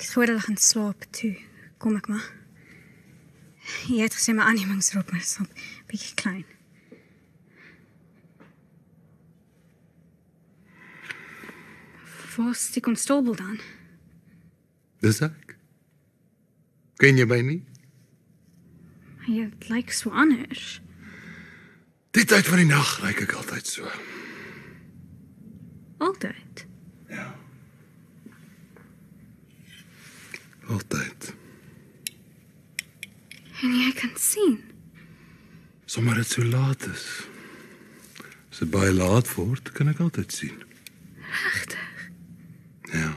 het voor hulle gaan slaap toe. Kom ek maar. Jy het gesê my aannemingsrok, maar is 'n bietjie klein. Waar's die konstabel dan? Dis ek. Ken jy my nie? Jy lyk so anders. Die tyd van die nag lyk ek altyd so. Altyd. Ja. Altyd. En jy kan sien. Sommige dit so laat is. As dit baie laat word, kan ek altyd sien. Regtig? Ja.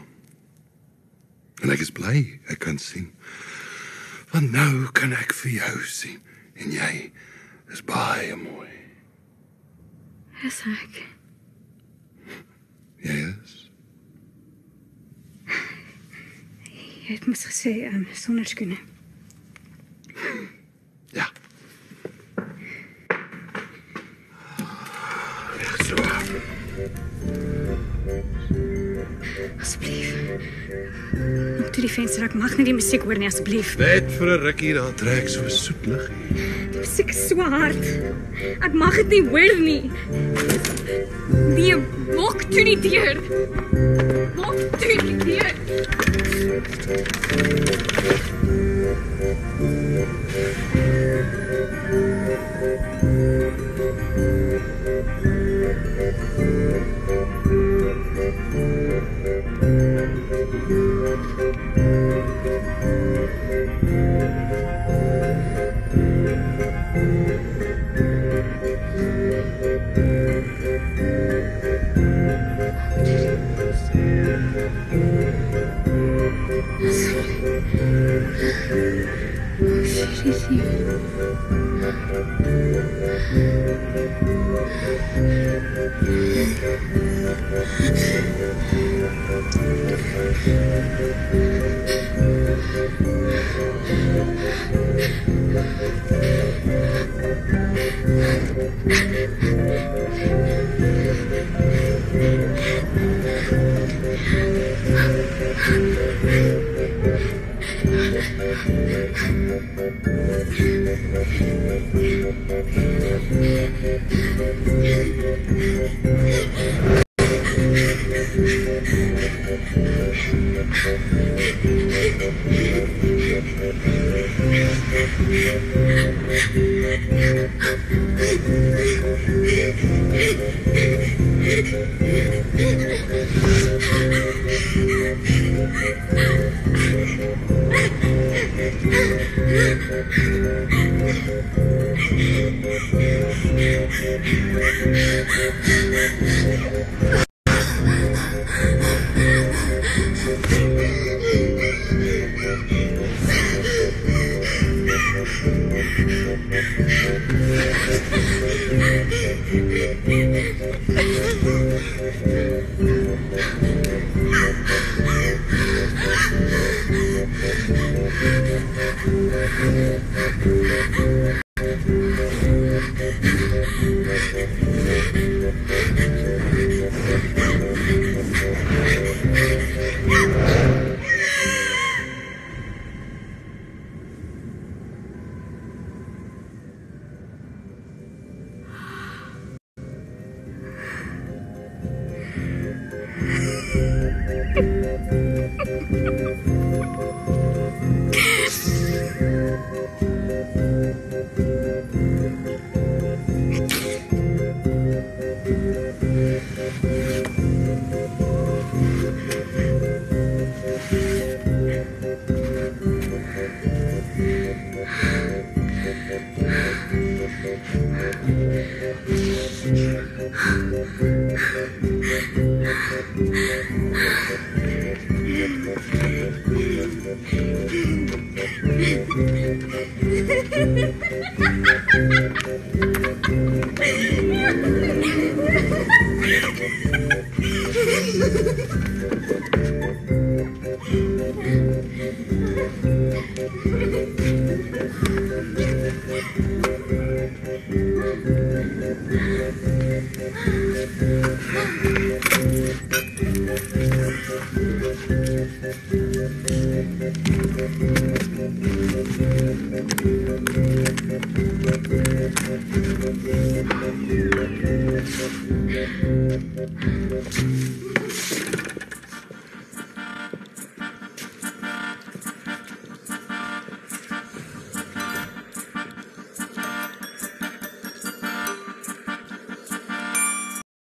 En ek is bly ek kan sien. Want nou kan ek vir jou sien. En jy is baie mooi. Is ek? Jy is. Jy het mos gesê, sonder skoene. Ja. Reg so. Asseblief. Op toe die venster, ek mag nie die musiek hoor nie, asseblief. Net vir 'n rukkie dan trek so 'n soet liggie. Die musiek is so hard. Ek mag dit nie hoor nie. Nee, maak toe die deur. Maak toe die deur.